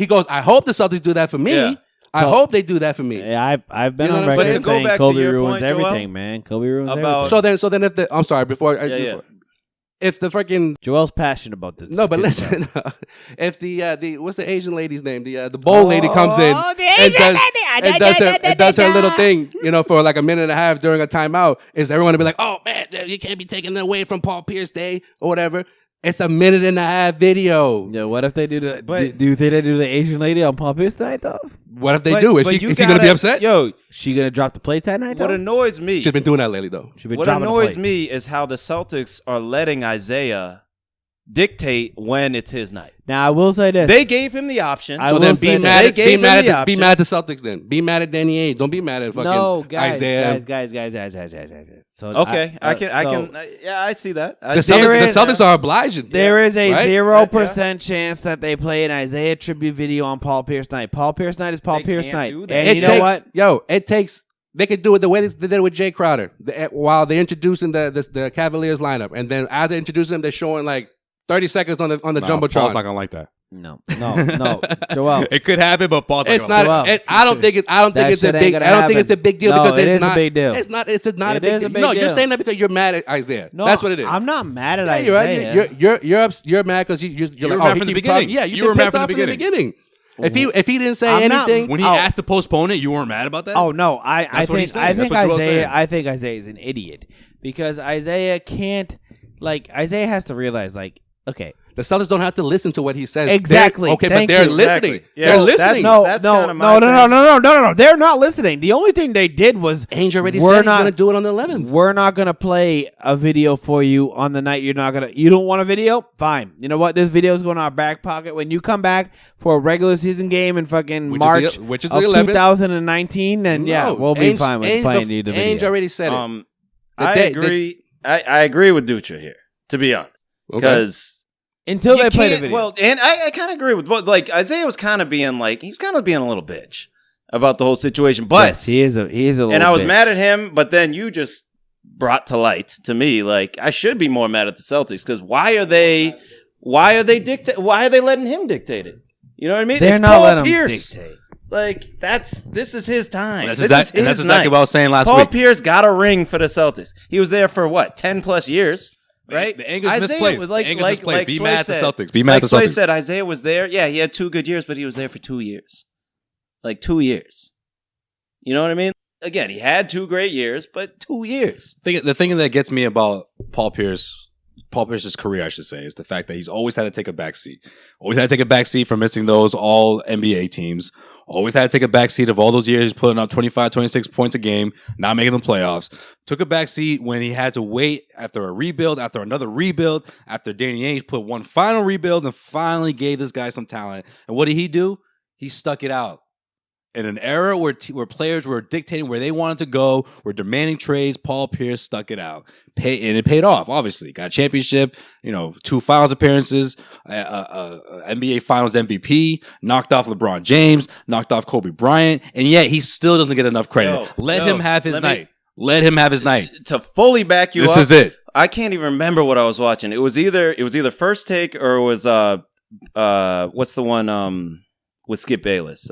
the Celtics do that for me. Yeah. I hope they do that for me. Yeah, I've been You know on what I'm record saying? To go saying back to Kobe your ruins point, Joel, everything, man. Kobe ruins about- everything. So then if I'm sorry, if the freaking Joel's passionate about this. no, but listen, if the what's the Asian lady's name? The bowl lady comes in and does her little thing, for like a minute and a half during a timeout, is everyone to be like, oh man, you can't be taking away from Paul Pierce Day or whatever. It's a minute and a half video. Yeah, what if they do the? Do you think they do the Asian lady on Paul Pierce tonight though? What if they do? Is he going to be upset? Yo, She gonna drop the plates that night? what though? annoys me? She's been doing that lately though. She been What dropping the annoys plates. me is how the Celtics are letting Isaiah dictate when it's his night. Now I will say this. They gave him the option. I So will then say be this. mad. They gave him the Be option. mad at the Celtics. Then be mad at Danny Ainge. Don't be mad at fucking No, guys. Isaiah. Guys. So Okay, I so can. Yeah, I see that. The Celtics are obliged. There is a right? 0% chance that they play an Isaiah tribute video on Paul Pierce night. Paul Pierce night is Paul They Pierce can't night. do that. And you know what? It takes. They could do it the way they did it with Jay Crowder while they're introducing the Cavaliers lineup, and then as they're introducing them, they're showing like 30 seconds on the Paul's jumbotron. not gonna like that. No. Joel. It could happen, but Paul's It's not. not. Joel. I don't think it's. I don't That think it's a shit ain't big. gonna I don't think happen. it's a big deal No, because it it's is a not. big deal. It's not. It's not It a big is deal. a big No, you're deal. saying that because you're mad at Isaiah. No, That's what it is. I'm not mad at Yeah, Isaiah. you're right. You're mad because you're were like, mad he from the keeps beginning. talking. Yeah, You were mad from the beginning. If he didn't say I'm not- anything, When he asked to postpone it, you weren't mad about that? Oh no, I That's what he's think saying. That's what Joel's saying. I think Isaiah is an idiot because Isaiah can't Isaiah has to realize okay. the Celtics don't have to listen to what he says. Exactly. Okay, Thank but they're you. listening. Exactly. Yeah, They're well, listening. No, That's kinda my no. They're not listening. The only thing they did was Ainge already we're said he's not going to do it on the 11th. We're not gonna play a video for you on the night you don't want a video? Fine. You know what? This video is going in our back pocket. When you come back for a regular season game in fucking March which is of the 11th. 2019, then we'll be Ainge- fine with Ainge playing you the Ainge video. already said it. I agree. I agree with Dutra here, to be honest, because Until they play the can't- video. Well, and I kind of agree with what Isaiah was kind of being a little bitch about the whole situation, but yes, he is a little and I was bitch. mad at him, but then you just brought to light to me I should be more mad at the Celtics because why are they letting him dictate it? You know what I mean? They're It's not Paul letting him Pierce. dictate. This is his time. That's This exactly is his what I was saying last Paul week. Pierce got a ring for the Celtics. He was there for what, 10 plus years, right? The anger's misplaced. Was The anger's misplaced. Be Sway mad at the said- Celtics. Be mad at the Sway Celtics. said Isaiah was there. Yeah, he had 2 good years, but he was there for 2 years. 2 years. You know what I mean? Again, he had 2 great years, but 2 years. The thing that gets me about Paul Pierce's career, I should say, is the fact that he's always had to take a backseat. Always had to take a backseat for missing those all NBA teams. Always had to take a backseat of all those years putting up 25, 26 points a game, not making the playoffs. Took a backseat when he had to wait after a rebuild, after another rebuild, after Danny Ainge put one final rebuild and finally gave this guy some talent. And what did he do? He stuck it out. In an era where players were dictating where they wanted to go, were demanding trades, Paul Pierce stuck it out. And it paid off, obviously. Got a championship, 2 finals appearances, NBA Finals MVP, knocked off LeBron James, knocked off Kobe Bryant, and yet he still doesn't get enough credit. Let him have his night. Let him have his night. To fully back you up. This is it. I can't even remember what I was watching. It was either First Take or it was what's the one with Skip Bayless?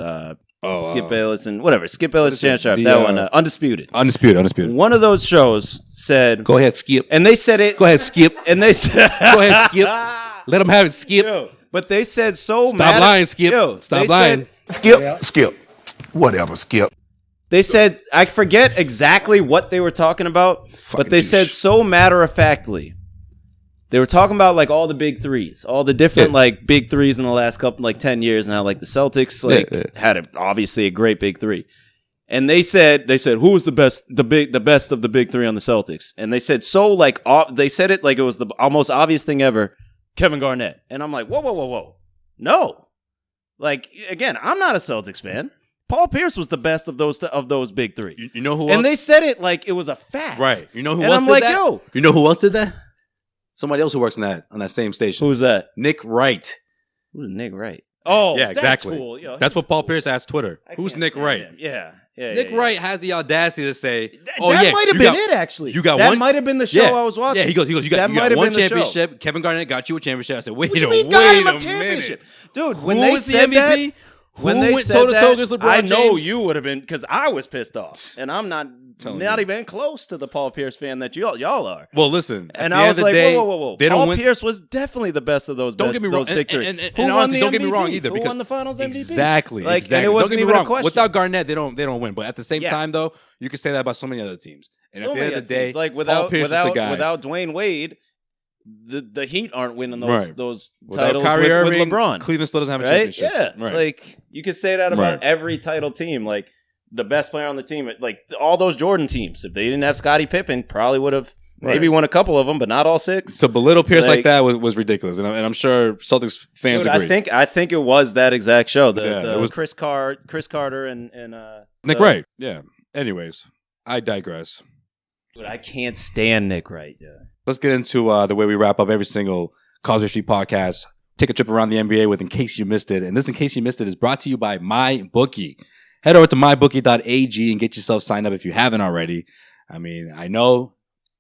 Skip Bayless and whatever. Skip Bayless, Shannon Sharp. That one. Undisputed. Undisputed. One of those shows said, Go ahead, Skip. and they said it. Go ahead, Skip. And they said, Go ahead, Skip. Let them have it, Skip. Yo, but they said so. Stop lying, Skip. Stop lying. Skip. Whatever, Skip. They said, I forget exactly what they were talking about, but they said so matter-of-factly. They were talking about like all the big threes, all the different like big threes in the last couple, like 10 years now. Like the Celtics had obviously a great big three. And they said, who was the best of the big three on the Celtics? And they said they said it like it was the almost obvious thing ever, Kevin Garnett. And I'm like, whoa. No. Like, again, I'm not a Celtics fan. Paul Pierce was the best of those big three. You know who else? And they said it like it was a fact. Right. You know who and else I'm did like, that? yo. You know who else did that? Somebody else who works on that same station. Who's that? Nick Wright. Who's Nick Wright? Oh, yeah, exactly. That's cool. Yo, that's what Paul Pierce asked Twitter. Who's Nick Wright? Yeah. Nick Wright has the audacity to say, that might have been it, actually. You got that one? might have been the show I was watching. Yeah, he goes, you got one championship. Kevin Garnett got you a championship. I said, wait a minute. Dude, when Who they was said the MVP? That, when they went said toe to toe that, against LeBron I know James? you would have been, because I was pissed off, and I'm not even close to the Paul Pierce fan that y'all are. Well, listen, and I was like, whoa. Paul Pierce was definitely the best of those. Don't get me wrong. Those big three. And honestly, don't get me wrong either. Who won the Finals MVP? Exactly. And it wasn't even a question. Without Garnett, they don't win. But at the same time, though, you can say that about so many other teams. And at the end of the day, like Paul Pierce is the guy. Without Dwayne Wade, the Heat aren't winning those Without titles Kyrie with Irving, LeBron. Cleveland still doesn't have a right? championship. Yeah, right. like you could say that about every title team. Like the best player on the team, like all those Jordan teams, if they didn't have Scottie Pippen, probably would have maybe won a couple of them, but not all six. To belittle Pierce like that was ridiculous, and I'm sure Celtics fans agree. I think it was that exact show. It was Chris Carter and Nick Wright. Yeah. Anyways, I digress. Dude, I can't stand Nick Wright. Yeah. Let's get into the way we wrap up every single Causeway Street podcast. Take a trip around the NBA with In Case You Missed It. And this In Case You Missed It is brought to you by MyBookie. Head over to mybookie.ag and get yourself signed up if you haven't already. I mean, I know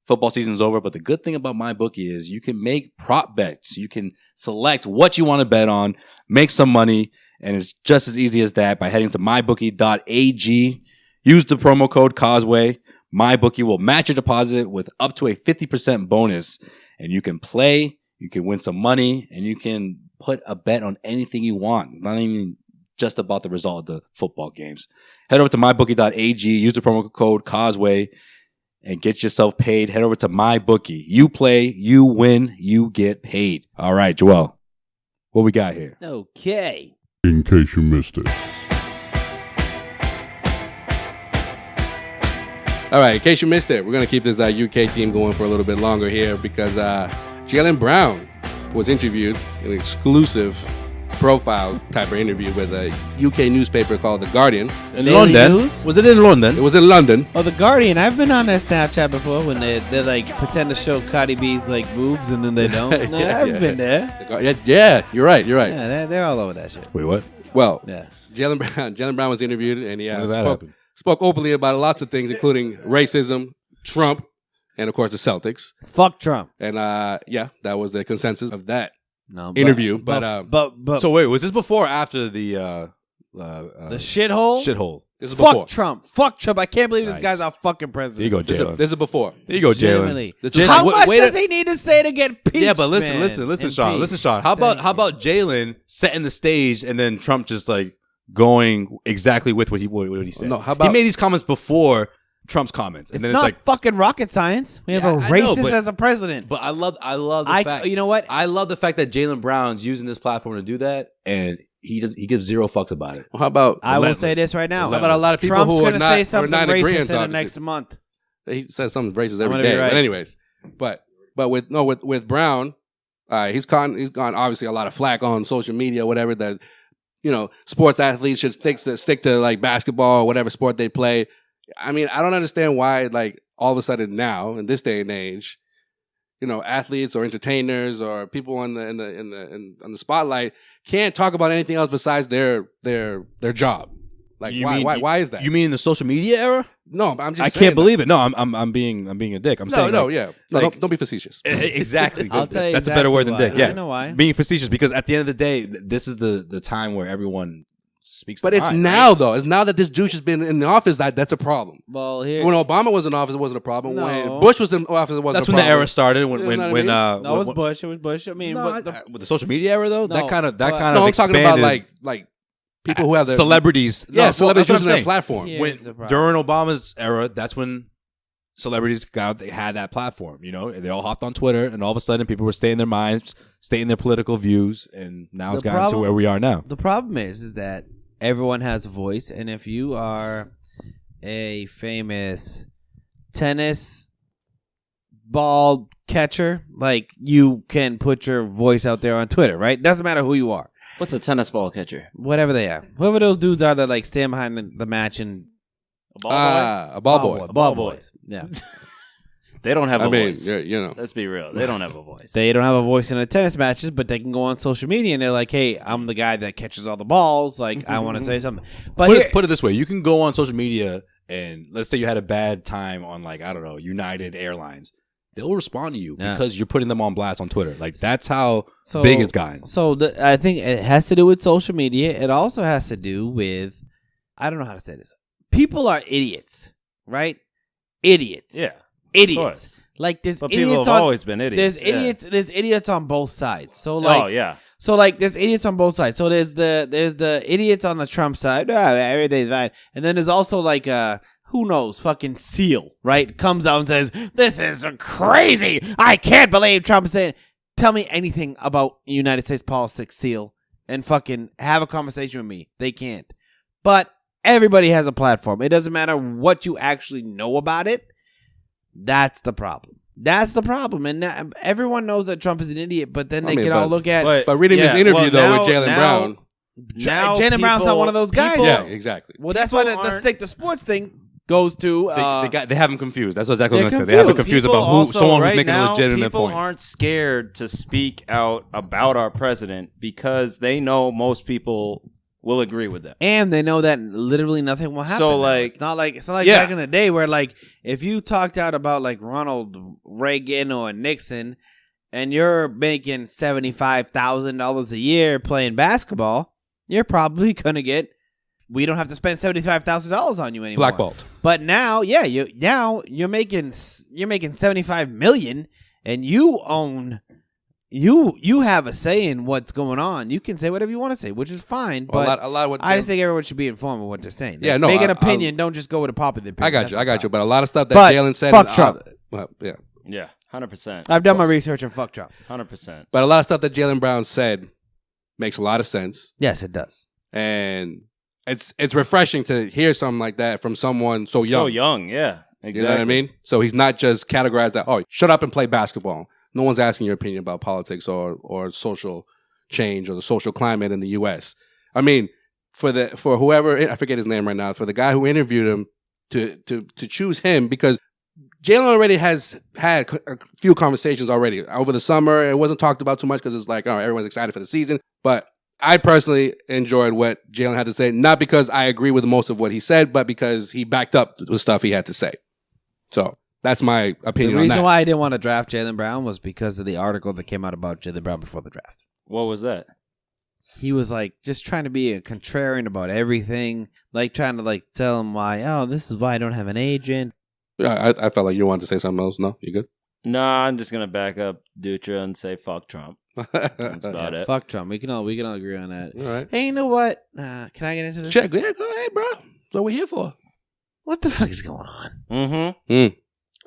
football season's over, but the good thing about MyBookie is you can make prop bets. You can select what you want to bet on, make some money, and it's just as easy as that by heading to mybookie.ag. Use the promo code Causeway. MyBookie will match your deposit with up to a 50% bonus, and you can play, you can win some money, and you can put a bet on anything you want. Not even just about the result of the football games. Head over to mybookie.ag, use the promo code Causeway, and get yourself paid. Head over to MyBookie. You play, you win, you get paid. All right, Joel, what we got here? Okay. In case you missed it. All right, in case you missed it, we're going to keep this UK team going for a little bit longer here because Jaylen Brown was interviewed in an exclusive profile type of interview with a UK newspaper called The Guardian. In London? Was it in London? It was in London. Oh, The Guardian. I've been on their Snapchat before when they like pretend to show Cardi B's like boobs and then they don't. I've been there. Yeah, you're right. Yeah, they're all over that shit. Wait, what? Well, yeah. Jaylen Brown was interviewed and he spoke openly about lots of things, including racism, Trump, and of course the Celtics. Fuck Trump. And that was the consensus of that interview. But so wait, was this before or after the shithole? Shithole. This is Fuck before. Trump. Fuck Trump. I can't believe this guy's our fucking president. There you go, Jalen. This is before. There you go, Jalen. How much does he need to say to get impeached? Yeah, but listen, Sean. How about Jalen setting the stage and then Trump just like going exactly with what he said? No, how about he made these comments before Trump's comments, and it's then not it's like fucking rocket science. We have a racist as a president. But I love the fact. You know what? I love the fact that Jaylen Brown's using this platform to do that, and he gives zero fucks about it. Well, how about I will say this right now. How about a lot of people Trump's who are gonna not say something not in racist agreement in the next month? He says something racist I'm every gonna day. be right. But anyways, but with Brown, he's gone obviously a lot of flack on social media, whatever that sports athletes should stick to like basketball or whatever sport they play. I mean, I don't understand why like all of a sudden now in this day and age, athletes or entertainers or people in the spotlight can't talk about anything else besides their job. Like why is that? You mean in the social media era? No, I'm just. I can't believe it. No, I'm being a dick. I'm saying don't be facetious. Exactly. I'll tell you that's a better word than dick. Yeah, I know why. Being facetious because at the end of the day, this is the time where everyone speaks. But the it's mind, now right? though. It's now that this douche has been in the office that's a problem. Well, here When Obama was in office, it wasn't a problem. No. When Bush was in office, it wasn't. That's a when the problem. era started. When You know what I mean? no, it was when- Bush. It was Bush. I mean, No, but with the social media era though, No, that kind of but- No, I'm expanded. talking about like people who have their celebrities. Yeah, No, celebrities that's what using I'm their saying. platform. Here's the problem. During Obama's era, that's when celebrities they had that platform. You know, they all hopped on Twitter, and all of a sudden, people were stating their minds, stating their political views, and now it's The gotten to problem- where we are now. The problem is that everyone has a voice, and if you are a famous tennis ball catcher, like you can put your voice out there on Twitter, right? Doesn't matter who you are, What's a tennis ball catcher? whatever they are, whoever those dudes are that like stand behind the match and A ball boy? A ball boy. ball boys. Yeah, They don't have a I mean, voice. yeah, you know. Let's be real. They don't have a voice. they don't have a voice in the tennis matches, but they can go on social media and they're like, "Hey, I'm the guy that catches all the balls. Like, I want to say something." But Put it this way: you can go on social media, and let's say you had a bad time on, like, I don't know, United Airlines. They'll respond to you Yeah. because you're putting them on blast on Twitter. Like, that's how big it's gotten. So I think it has to do with social media. It also has to do with, I don't know how to say this. People are idiots, right? Idiots. Yeah. Idiots. course. Like there's But people idiots have on, always been idiots. There's idiots. There's idiots on both sides. So Oh, yeah. So like there's idiots on both sides. So there's the idiots on the Trump side. Oh, everything's fine. And then there's also like who knows, fucking Seal, right? Comes out and says, "This is crazy. I can't believe Trump is saying." Tell me anything about United States politics, Seal, and fucking have a conversation with me. They can't. But everybody has a platform. It doesn't matter what you actually know about it. That's the problem. That's the problem. And everyone knows that Trump is an idiot, but then they can all look at... But reading this interview, with Jaylen Brown... Now Jaylen Brown's not one of those guys. Yeah, exactly. Well, that's why the stick to sports thing goes to... They have them confused. That's exactly what I'm going to say. They have them confused People about who also, someone who's right making now, a legitimate people point. aren't scared to speak out about our president because they know most people will agree with them. And they know that literally nothing will happen. So, now. like- it's not like Yeah. back in the day where like if you talked out about like Ronald Reagan or Nixon and you're making $75,000 a year playing basketball, you're probably gonna get. We don't have to spend $75,000 on you anymore. Blackballed. But now, yeah, you're making $75 million, and you own. You have a say in what's going on. You can say whatever you want to say, which is fine. Well, But a lot of what I just think everyone should be informed of what they're saying. Yeah, Like, no, make an I- opinion. Don't just go with a popular opinion. I got That's you. my I got you. problem. But a lot of stuff that But Jalen said... fuck Trump. Yeah. Yeah, 100%. I've done my research and fuck Trump. 100%. But a lot of stuff that Jaylen Brown said makes a lot of sense. Yes, it does. And it's refreshing to hear something like that from someone so young. So young, yeah. Exactly. You know what I mean? So he's not just categorized that, oh, shut up and play basketball. No one's asking your opinion about politics or social change or the social climate in the U.S. I mean, for whoever, I forget his name right now, for the guy who interviewed him to choose him, because Jalen already has had a few conversations already over the summer. It wasn't talked about too much because it's like, oh, everyone's excited for the season. But I personally enjoyed what Jalen had to say, not because I agree with most of what he said, but because he backed up the stuff he had to say. So that's my opinion The on reason that. why I didn't want to draft Jaylen Brown was because of the article that came out about Jaylen Brown before the draft. What was that? He was like just trying to be a contrarian about everything, like trying to like tell him why. Oh, this is why I don't have an agent. Yeah, I felt like you wanted to say something else. No, you good? Nah, I'm just gonna back up Dutra and say fuck Trump. That's about it. Fuck Trump. We can all agree on that. All right. Hey, you know what? Can I get into this? Check. Yeah, go ahead, bro. That's what we're here for. What the fuck is going on? Mm-hmm.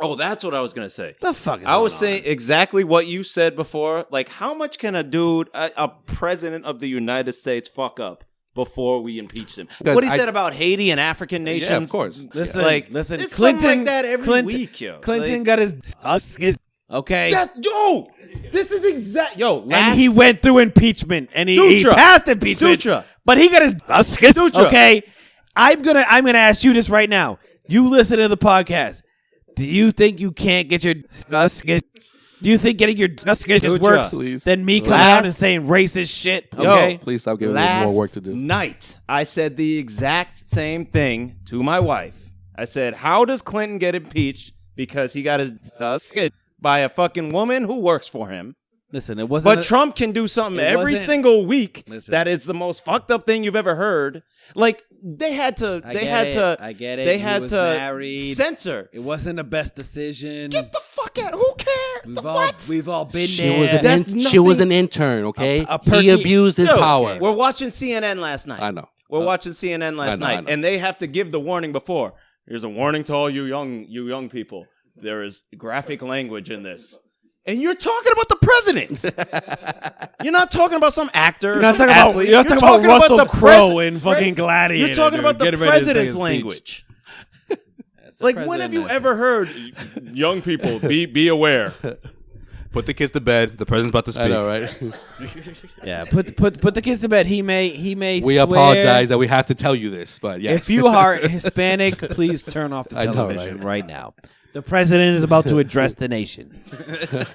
Oh, that's what I was gonna say. The fuck is I was going on? saying exactly what you said before. Like, how much can a dude, a president of the United States, fuck up before we impeach him? Because What he said about Haiti and African nations. Yeah, of course. Listen, Like, listen. it's Clinton something like that every Clinton, week, yo. Clinton Like- got his okay. Yo, this is exact. Yo, And he went through impeachment, and he Dutra. passed impeachment. Dutra. But he got his Dutra. okay. I'm gonna ask you this right now. You listen to the podcast. Do you think you can't get your Do you think getting your Dutra. works Please. than me coming Last- out and saying racist shit? Yo, Okay. Please stop giving me Last more work to do. night, I said the exact same thing to my wife. I said, how does Clinton get impeached? Because he got his by a fucking woman who works for him. Listen, it wasn't. But Trump can do something every single week that is the most fucked up thing you've ever heard. Like they had to. I get it. They He had was to married. censor. It wasn't the best decision. Get the fuck out. Who cares? We've all been She there. was an intern, okay? He abused his power. We're watching CNN last night. I know. We're watching CNN last night, and they have to give the warning before. Here's a warning to all you young people. There is graphic language in this. And you're talking about the president. You're not talking about some actor. You're not some talking athlete. about You're Russell talking about the Crowe in fucking Gladiator. You're talking about the president's language. Like, when have you ever heard young people be aware? Put the kids to bed. The president's about to speak. I know, right? Yeah, put the kids to bed. He may. We swear. Apologize that we have to tell you this, but yes. If you are Hispanic, please turn off the television right now. The president is about to address the nation,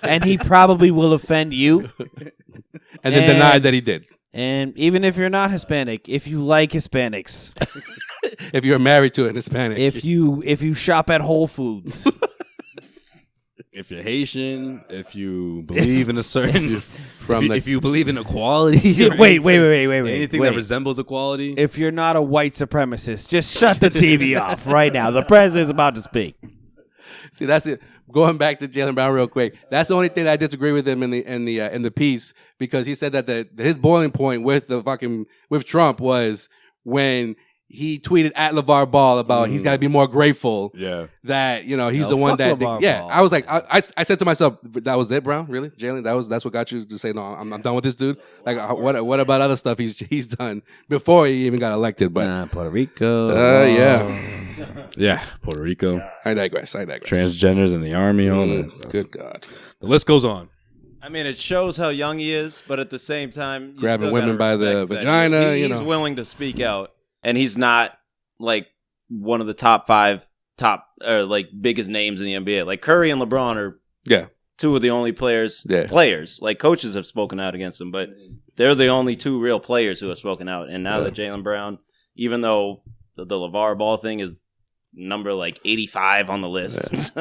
and he probably will offend you, and then deny that he did. And even if you're not Hispanic, if you like Hispanics, if you're married to an Hispanic, if you shop at Whole Foods. If you're Haitian, if you believe in a certain, if you believe in equality, wait, anything that resembles equality. If you're not a white supremacist, just shut the TV off right now. The president's about to speak. See, that's it. Going back to Jaylen Brown real quick, that's the only thing that I disagree with him in the piece, because he said that his boiling point with Trump was when he tweeted at LeVar Ball about he's got to be more grateful. Yeah, that he's the one that. Ball. I was like, I said to myself, that was it, Brown. Really, Jaylen? That's what got you to say no? I'm done with this dude. Like, what about other stuff he's done before he even got elected? But Puerto Rico. Yeah, Puerto Rico. I digress. Transgenders in the army, all that stuff. Good God. The list goes on. I mean, it shows how young he is, but at the same time, grabbing women by the vagina. He's willing to speak out, and he's not like one of the top biggest names in the NBA. Like Curry and LeBron are two of the only players. Like coaches have spoken out against him, but they're the only two real players who have spoken out. And now that Jaylen Brown, even though the LeVar Ball thing is number like 85 on the list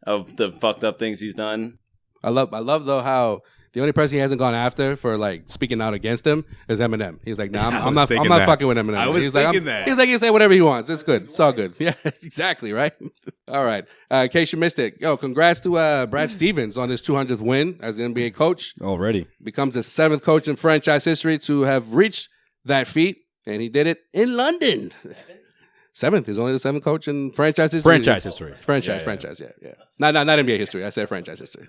of the fucked up things he's done. I love though how the only person he hasn't gone after for like speaking out against him is Eminem. He's like, nah, I'm not fucking with Eminem. I was thinking that. He's like, he can say whatever he wants. It's good. It's all good. Yeah, exactly, right? All right. In case you missed it, congrats to Brad Stevens on his 200th win as an NBA coach. Already. Becomes the 7th coach in franchise history to have reached that feat, and he did it in London. 7th. He's only the 7th coach in franchise history. Franchise, yeah. Not NBA history. I said franchise history.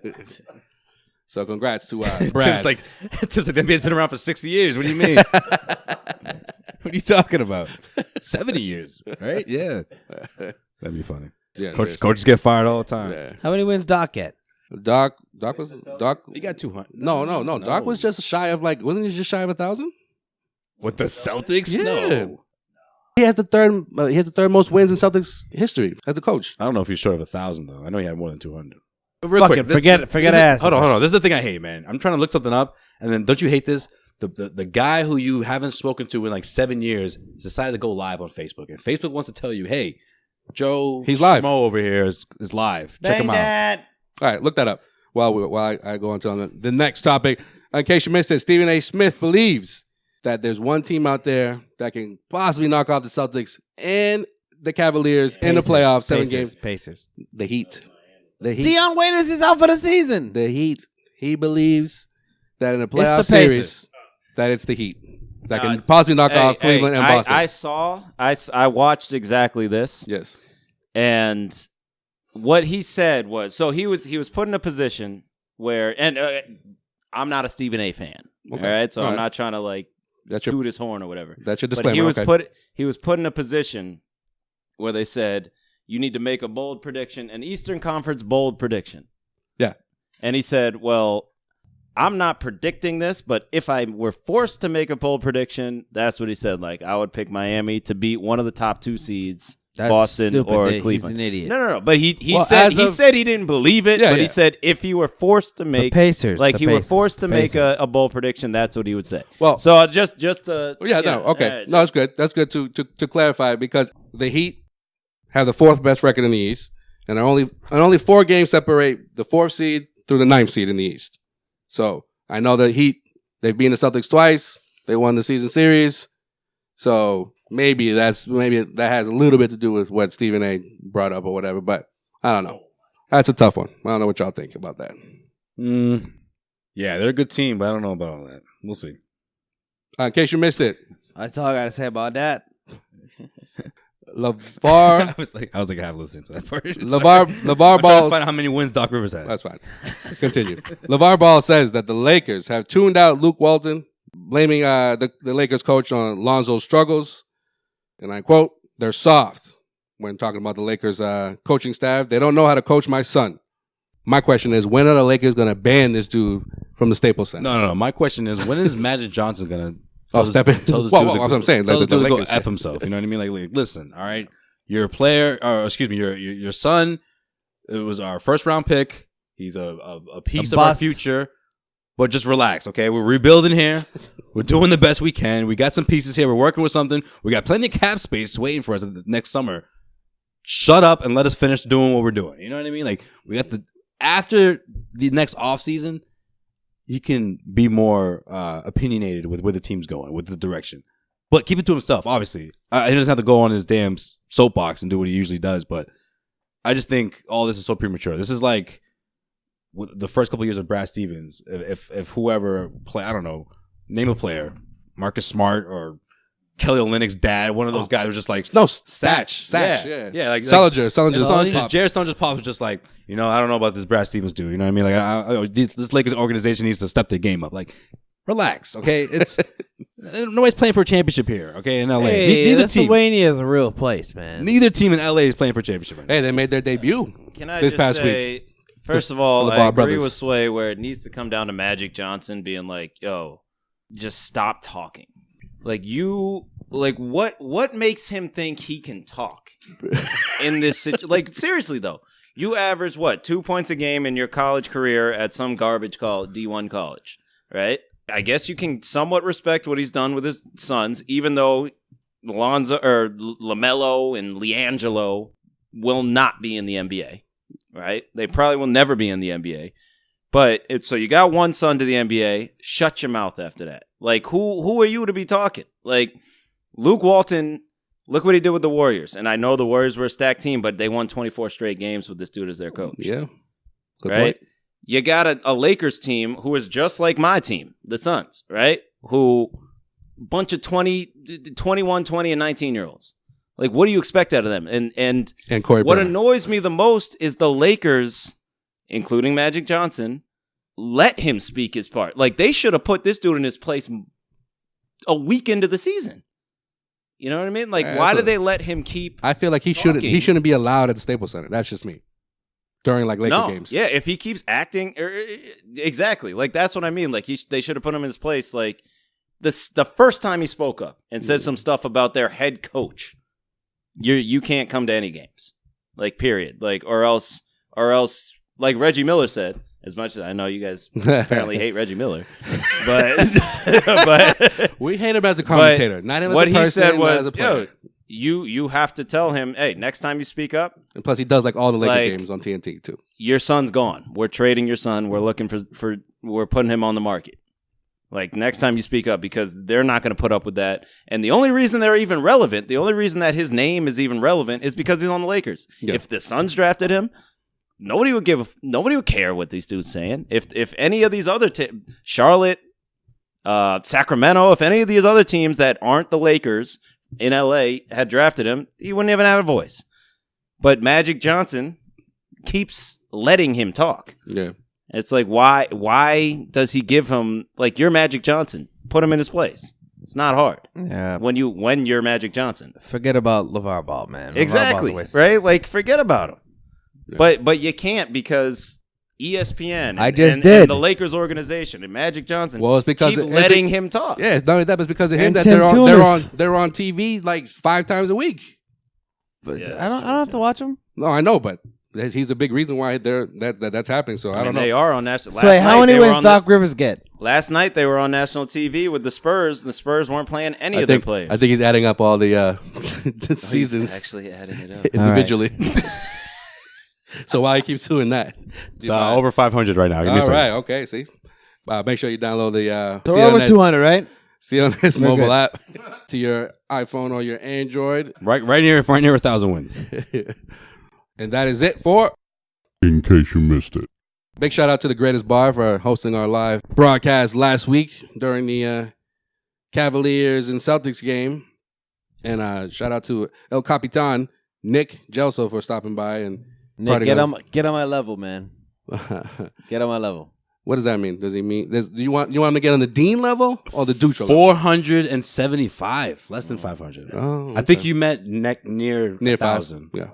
So congrats to Brad. Tim's like the NBA's been around for 60 years. What do you mean? What are you talking about? 70 years, right? Yeah. That'd be funny. Yeah, coaches get fired all the time. Yeah. How many wins Doc get? Doc. He got 200. No. Doc was just shy of wasn't he just shy of 1,000? With the Celtics? Yeah. No. He has the third most wins in Celtics history as a coach. I don't know if he's short of 1,000 though. I know he had more than 200. Real quick, forget ass. Hold on. This is the thing I hate, man. I'm trying to look something up, and then don't you hate this? The guy who you haven't spoken to in like 7 years decided to go live on Facebook, and Facebook wants to tell you, hey, Joe, he's live. Schmo over here is live. Check him out. All right, look that up while I go on to the next topic. In case you missed it, Stephen A. Smith believes that there's one team out there that can possibly knock off the Celtics and the Cavaliers in the playoffs, 7 games. Pacers. The Heat. Dion Waiters is out for the season. The Heat. He believes that in the playoff series, that it's the Heat that can possibly knock off Cleveland and Boston. I watched exactly this. Yes. And what he said was, so he was put in a position where, and I'm not a Stephen A. fan. Okay. All right. So I'm not trying to toot his horn or whatever. That's your disclaimer. But he was put in a position where they said, you need to make a bold prediction, an Eastern Conference bold prediction. Yeah. And he said, well, I'm not predicting this, but if I were forced to make a bold prediction, that's what he said. Like, I would pick Miami to beat one of the top 2 seeds, Boston or Cleveland. He's an idiot. No. But he said he didn't believe it, but he said if he were forced to make were forced to make a bold prediction, that's what he would say. Well, so okay. No, it's good. That's good to clarify, because the Heat have the 4th best record in the East, and only 4 games separate the 4th seed through the 9th seed in the East. So I know the Heat, they've beaten the Celtics twice. They won the season series. So maybe that has a little bit to do with what Stephen A. brought up or whatever. But I don't know. That's a tough one. I don't know what y'all think about that. Yeah, they're a good team, but I don't know about all that. We'll see. In case you missed it. That's all I got to say about that. LeVar. I was like half listening to that part. LeVar Ball. Ball. Find out how many wins Doc Rivers had. That's fine. Continue. LeVar Ball says that the Lakers have tuned out Luke Walton, blaming the Lakers coach on Lonzo's struggles. And I quote, "They're soft." When talking about the Lakers coaching staff, they don't know how to coach my son. My question is, when are the Lakers going to ban this dude from the Staples Center? No. My question is, when is Magic Johnson going to step in? Tell this Well, dude what I'm saying, tell like this the dude to go Lakers F himself. You know what I mean? Like, listen, all right, you're a player, or excuse me, your son. It was our first round pick. He's a piece of our future. But just relax, okay? We're rebuilding here. We're doing the best we can. We got some pieces here. We're working with something. We got plenty of cap space waiting for us next summer. Shut up and let us finish doing what we're doing. You know what I mean? Like, we got after the next offseason, he can be more opinionated with where the team's going, with the direction. But keep it to himself, obviously. He doesn't have to go on his damn soapbox and do what he usually does. But I just think all this is so premature. This is like the first couple of years of Brad Stevens. If whoever play, I don't know, name a player, Marcus Smart or Kelly Olynyk's dad, one of those guys was just like, no, Satch. Yeah, like Sellinger's son pops. Jared's son just pops was just like, I don't know about this Brad Stevens dude. You know what I mean? Like, this Lakers organization needs to step their game up. Like, relax, okay? It's nobody's playing for a championship here, okay? In LA, neither team. Pennsylvania is a real place, man. Neither team in LA is playing for a championship. Right now. Hey, they made their debut. Can I this just past say, week. First of all, LeVar I agree brothers. with Sway where it needs to come down to Magic Johnson being like, "Yo, just stop talking." What makes him think he can talk in this situation? Like, seriously though, you average 2 points a game in your college career at some garbage called D1 college, right? I guess you can somewhat respect what he's done with his sons, even though Lonzo or LaMelo and LiAngelo will not be in the NBA, right? They probably will never be in the NBA. But so you got one son to the NBA. Shut your mouth after that. Like, who are you to be talking? Like, Luke Walton, look what he did with the Warriors. And I know the Warriors were a stacked team, but they won 24 straight games with this dude as their coach. Yeah. Good right? point. You got a Lakers team who is just like my team, the Suns, right? Who bunch of 21, 20, and 19-year-olds. Like, what do you expect out of them? And Corey what Brewer. annoys me the most is the Lakers, including Magic Johnson, let him speak his part. Like, they should have put this dude in his place a week into the season. You know what I mean? Like, why did they let him keep I feel like he shouldn't be allowed at the Staples Center. That's just me. During, like, Laker games. Yeah, if he keeps acting... exactly. Like, that's what I mean. Like, they should have put him in his place. Like, the first time he spoke up and said some stuff about their head coach, you can't come to any games. Like, period. Like, or else, like Reggie Miller said, as much as I know you guys apparently hate Reggie Miller, but we hate him as a commentator. Not him as what a person, he said not as was, a player. you have to tell him, hey, next time you speak up. And plus, he does like all the Laker games on TNT too. Your son's gone. We're trading your son. We're looking for we're putting him on the market. Like, next time you speak up, because they're not going to put up with that. And the only reason they're even relevant, the only reason that his name is even relevant is because he's on the Lakers. Yeah. If the Suns drafted him, nobody would care what these dudes saying. If any of these other Charlotte, Sacramento, if any of these other teams that aren't the Lakers in LA had drafted him, he wouldn't even have a voice. But Magic Johnson keeps letting him talk. Yeah. It's like, why does he give him, like, you're Magic Johnson, put him in his place. It's not hard. Yeah. When you're Magic Johnson. Forget about LeVar Ball, man. Exactly. Right? Like, forget about him. Yeah. But you can't, because ESPN and the Lakers organization and Magic Johnson keep letting him talk. Yeah, it's not only that, but it's because of him that they're on TV like 5 times a week. But yeah, I don't have to watch them. No, I know, but he's a big reason why that's happening. So I don't know. They are on national. So how many wins Doc Rivers get? Last night they were on national TV with the Spurs. And the Spurs weren't playing any of their players. I think he's adding up all the seasons. He's actually adding it up individually. So why he keeps doing that? It's over 500 right now. All right, okay. See, Make sure you download the So we're over 200, right? CLNS We're mobile good. app to your iPhone or your Android. Right near 1,000 wins. And that is it for In case you missed it. Big shout out to the Greatest Bar for hosting our live broadcast last week during the Cavaliers and Celtics game. And shout out to El Capitan, Nick Gelso, for stopping by. And Nick, get on my level, man. Get on my level. What does that mean? Does he mean? Do you want him to get on the Dean level or the Dutra level? 475, less than 500. Oh, okay. I think you meant near 1,000. Yeah.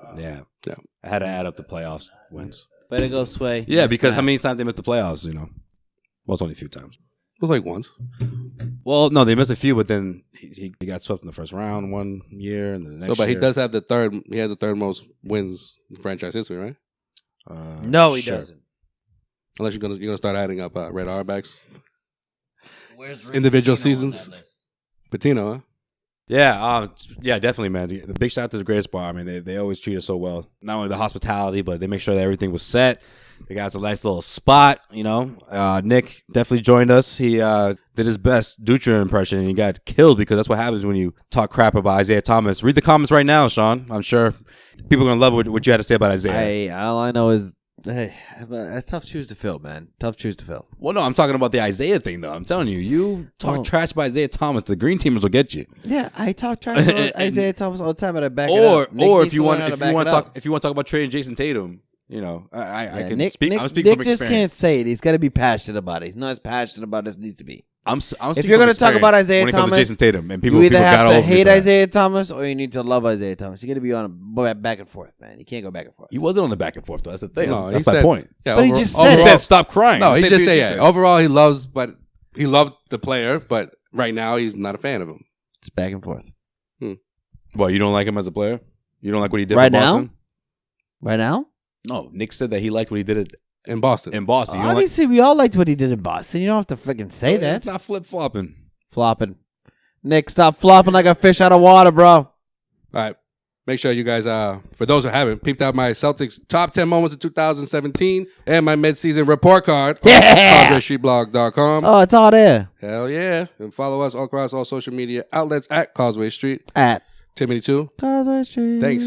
I had to add up the playoffs wins. Better go Sway. Yeah, Next because time. how many times they missed the playoffs? Well, it's only a few times. It was like once. Well, no, they missed a few, but then he got swept in the first round one year, and the next. But year. he does have the third. He has the third most wins in franchise history, right? No, he doesn't. Unless you're gonna start adding up Red Auerbach's individual seasons. Patino, huh? Yeah, definitely, man. The big shout out to the Greatest Bar. I mean, they always treat us so well. Not only the hospitality, but they make sure that everything was set. They got us a nice little spot, Nick definitely joined us. He did his best Dutra impression, and he got killed because that's what happens when you talk crap about Isaiah Thomas. Read the comments right now, Sean. I'm sure people are going to love what you had to say about Isaiah. All I know is, hey, that's tough shoes to fill, man. Tough shoes to fill. Well, no, I'm talking about the Isaiah thing, though. I'm telling you, you talk trash about Isaiah Thomas, the Green Teamers will get you. Yeah, I talk trash about Isaiah Thomas all the time, but I back it up. Or if you want to talk about trading Jason Tatum, I can Nick, speak. Nick, I'm speaking Nick from just experience. can't say it. He's got to be passionate about it. He's not as passionate about it as needs to be. I'm if speaking you're going to from talk about experience Isaiah when it comes to Thomas, Jason Tatum, and people you either got have all to over me hate for that. Isaiah Thomas or you need to love Isaiah Thomas. You got to be on a back and forth, man. You can't go back and forth. He wasn't on the back and forth, though. That's the thing. No, that's he my said- point. Yeah, But he overall- just said- He said, "Stop crying." No, he Same just thing said, you overall he loved the player, but right now he's not a fan of him. It's back and forth. Well, you don't like him as a player? You don't like what he did Right for now? Boston? Right now? No, Nick said that he liked what he did in Boston. You don't like- Obviously, we all liked what he did in Boston. You don't have to freaking say that. It's not flip-flopping. Flopping. Nick, stop flopping like a fish out of water, bro. All right. Make sure you guys, for those who haven't, peeped out my Celtics top 10 moments of 2017 and my midseason report card on CausewayStreetBlog.com. Oh, it's all there. Hell yeah. And follow us all across all social media outlets at Causeway Street. At Timothy2. Causeway Street. Thanks.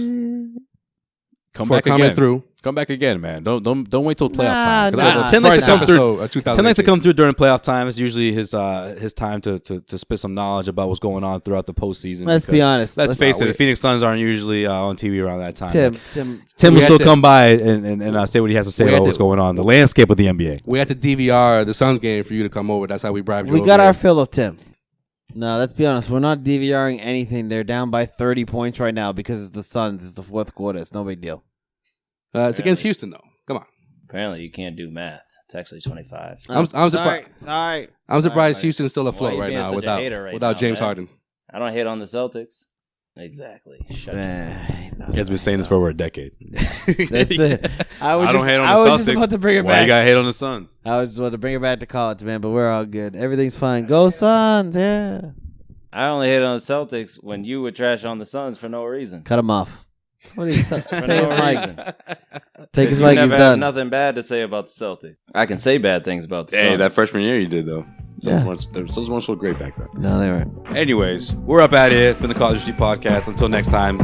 Come For back coming again. through. Come back again, man. Don't wait till playoff Nah, time. nah. 'Cause 10 likes to First come episode through. of 10 likes to 2018. come through during playoff time. It's usually his time to spit some knowledge about what's going on throughout the postseason. Let's be because honest. Let's face it. not The Phoenix Suns aren't usually on TV around that time. Tim, Tim We will had still to- come by and say what he has to say we had about to- what's going on. The landscape of the NBA. We had to DVR the Suns game for you to come over. That's how we bribed you we over got here. our fill of Tim. No, let's be honest. We're not DVRing anything. They're down by 30 points right now because it's the Suns. It's the fourth quarter. It's no big deal. It's against Houston, though. Come on. Apparently, you can't do math. It's actually 25. I'm surprised. Sorry. I'm surprised Sorry. Houston's still Why afloat you right being now such a hater right without now, James man? Harden. I don't hate on the Celtics. Exactly. Shut your mouth. He has been saying this for over a decade. That's it. I don't hate on the I was Celtics. just about to bring it Why back. you got to hate on the Suns? I was just about to bring it back to college, man, but we're all good. Everything's fine. Go Suns, yeah. I only hate on the Celtics when you would trash on the Suns for no reason. Cut him off. What are you For Take no his mic. reason. Take his You mic. never He's have done. nothing bad to say about the Celtics. I can say bad things about the Hey, Suns. that freshman year you did, though. Yeah. Suns weren't so great back then. No, they weren't. Anyways, we're up out of here. It's been the Causeway Street Podcast. Until next time,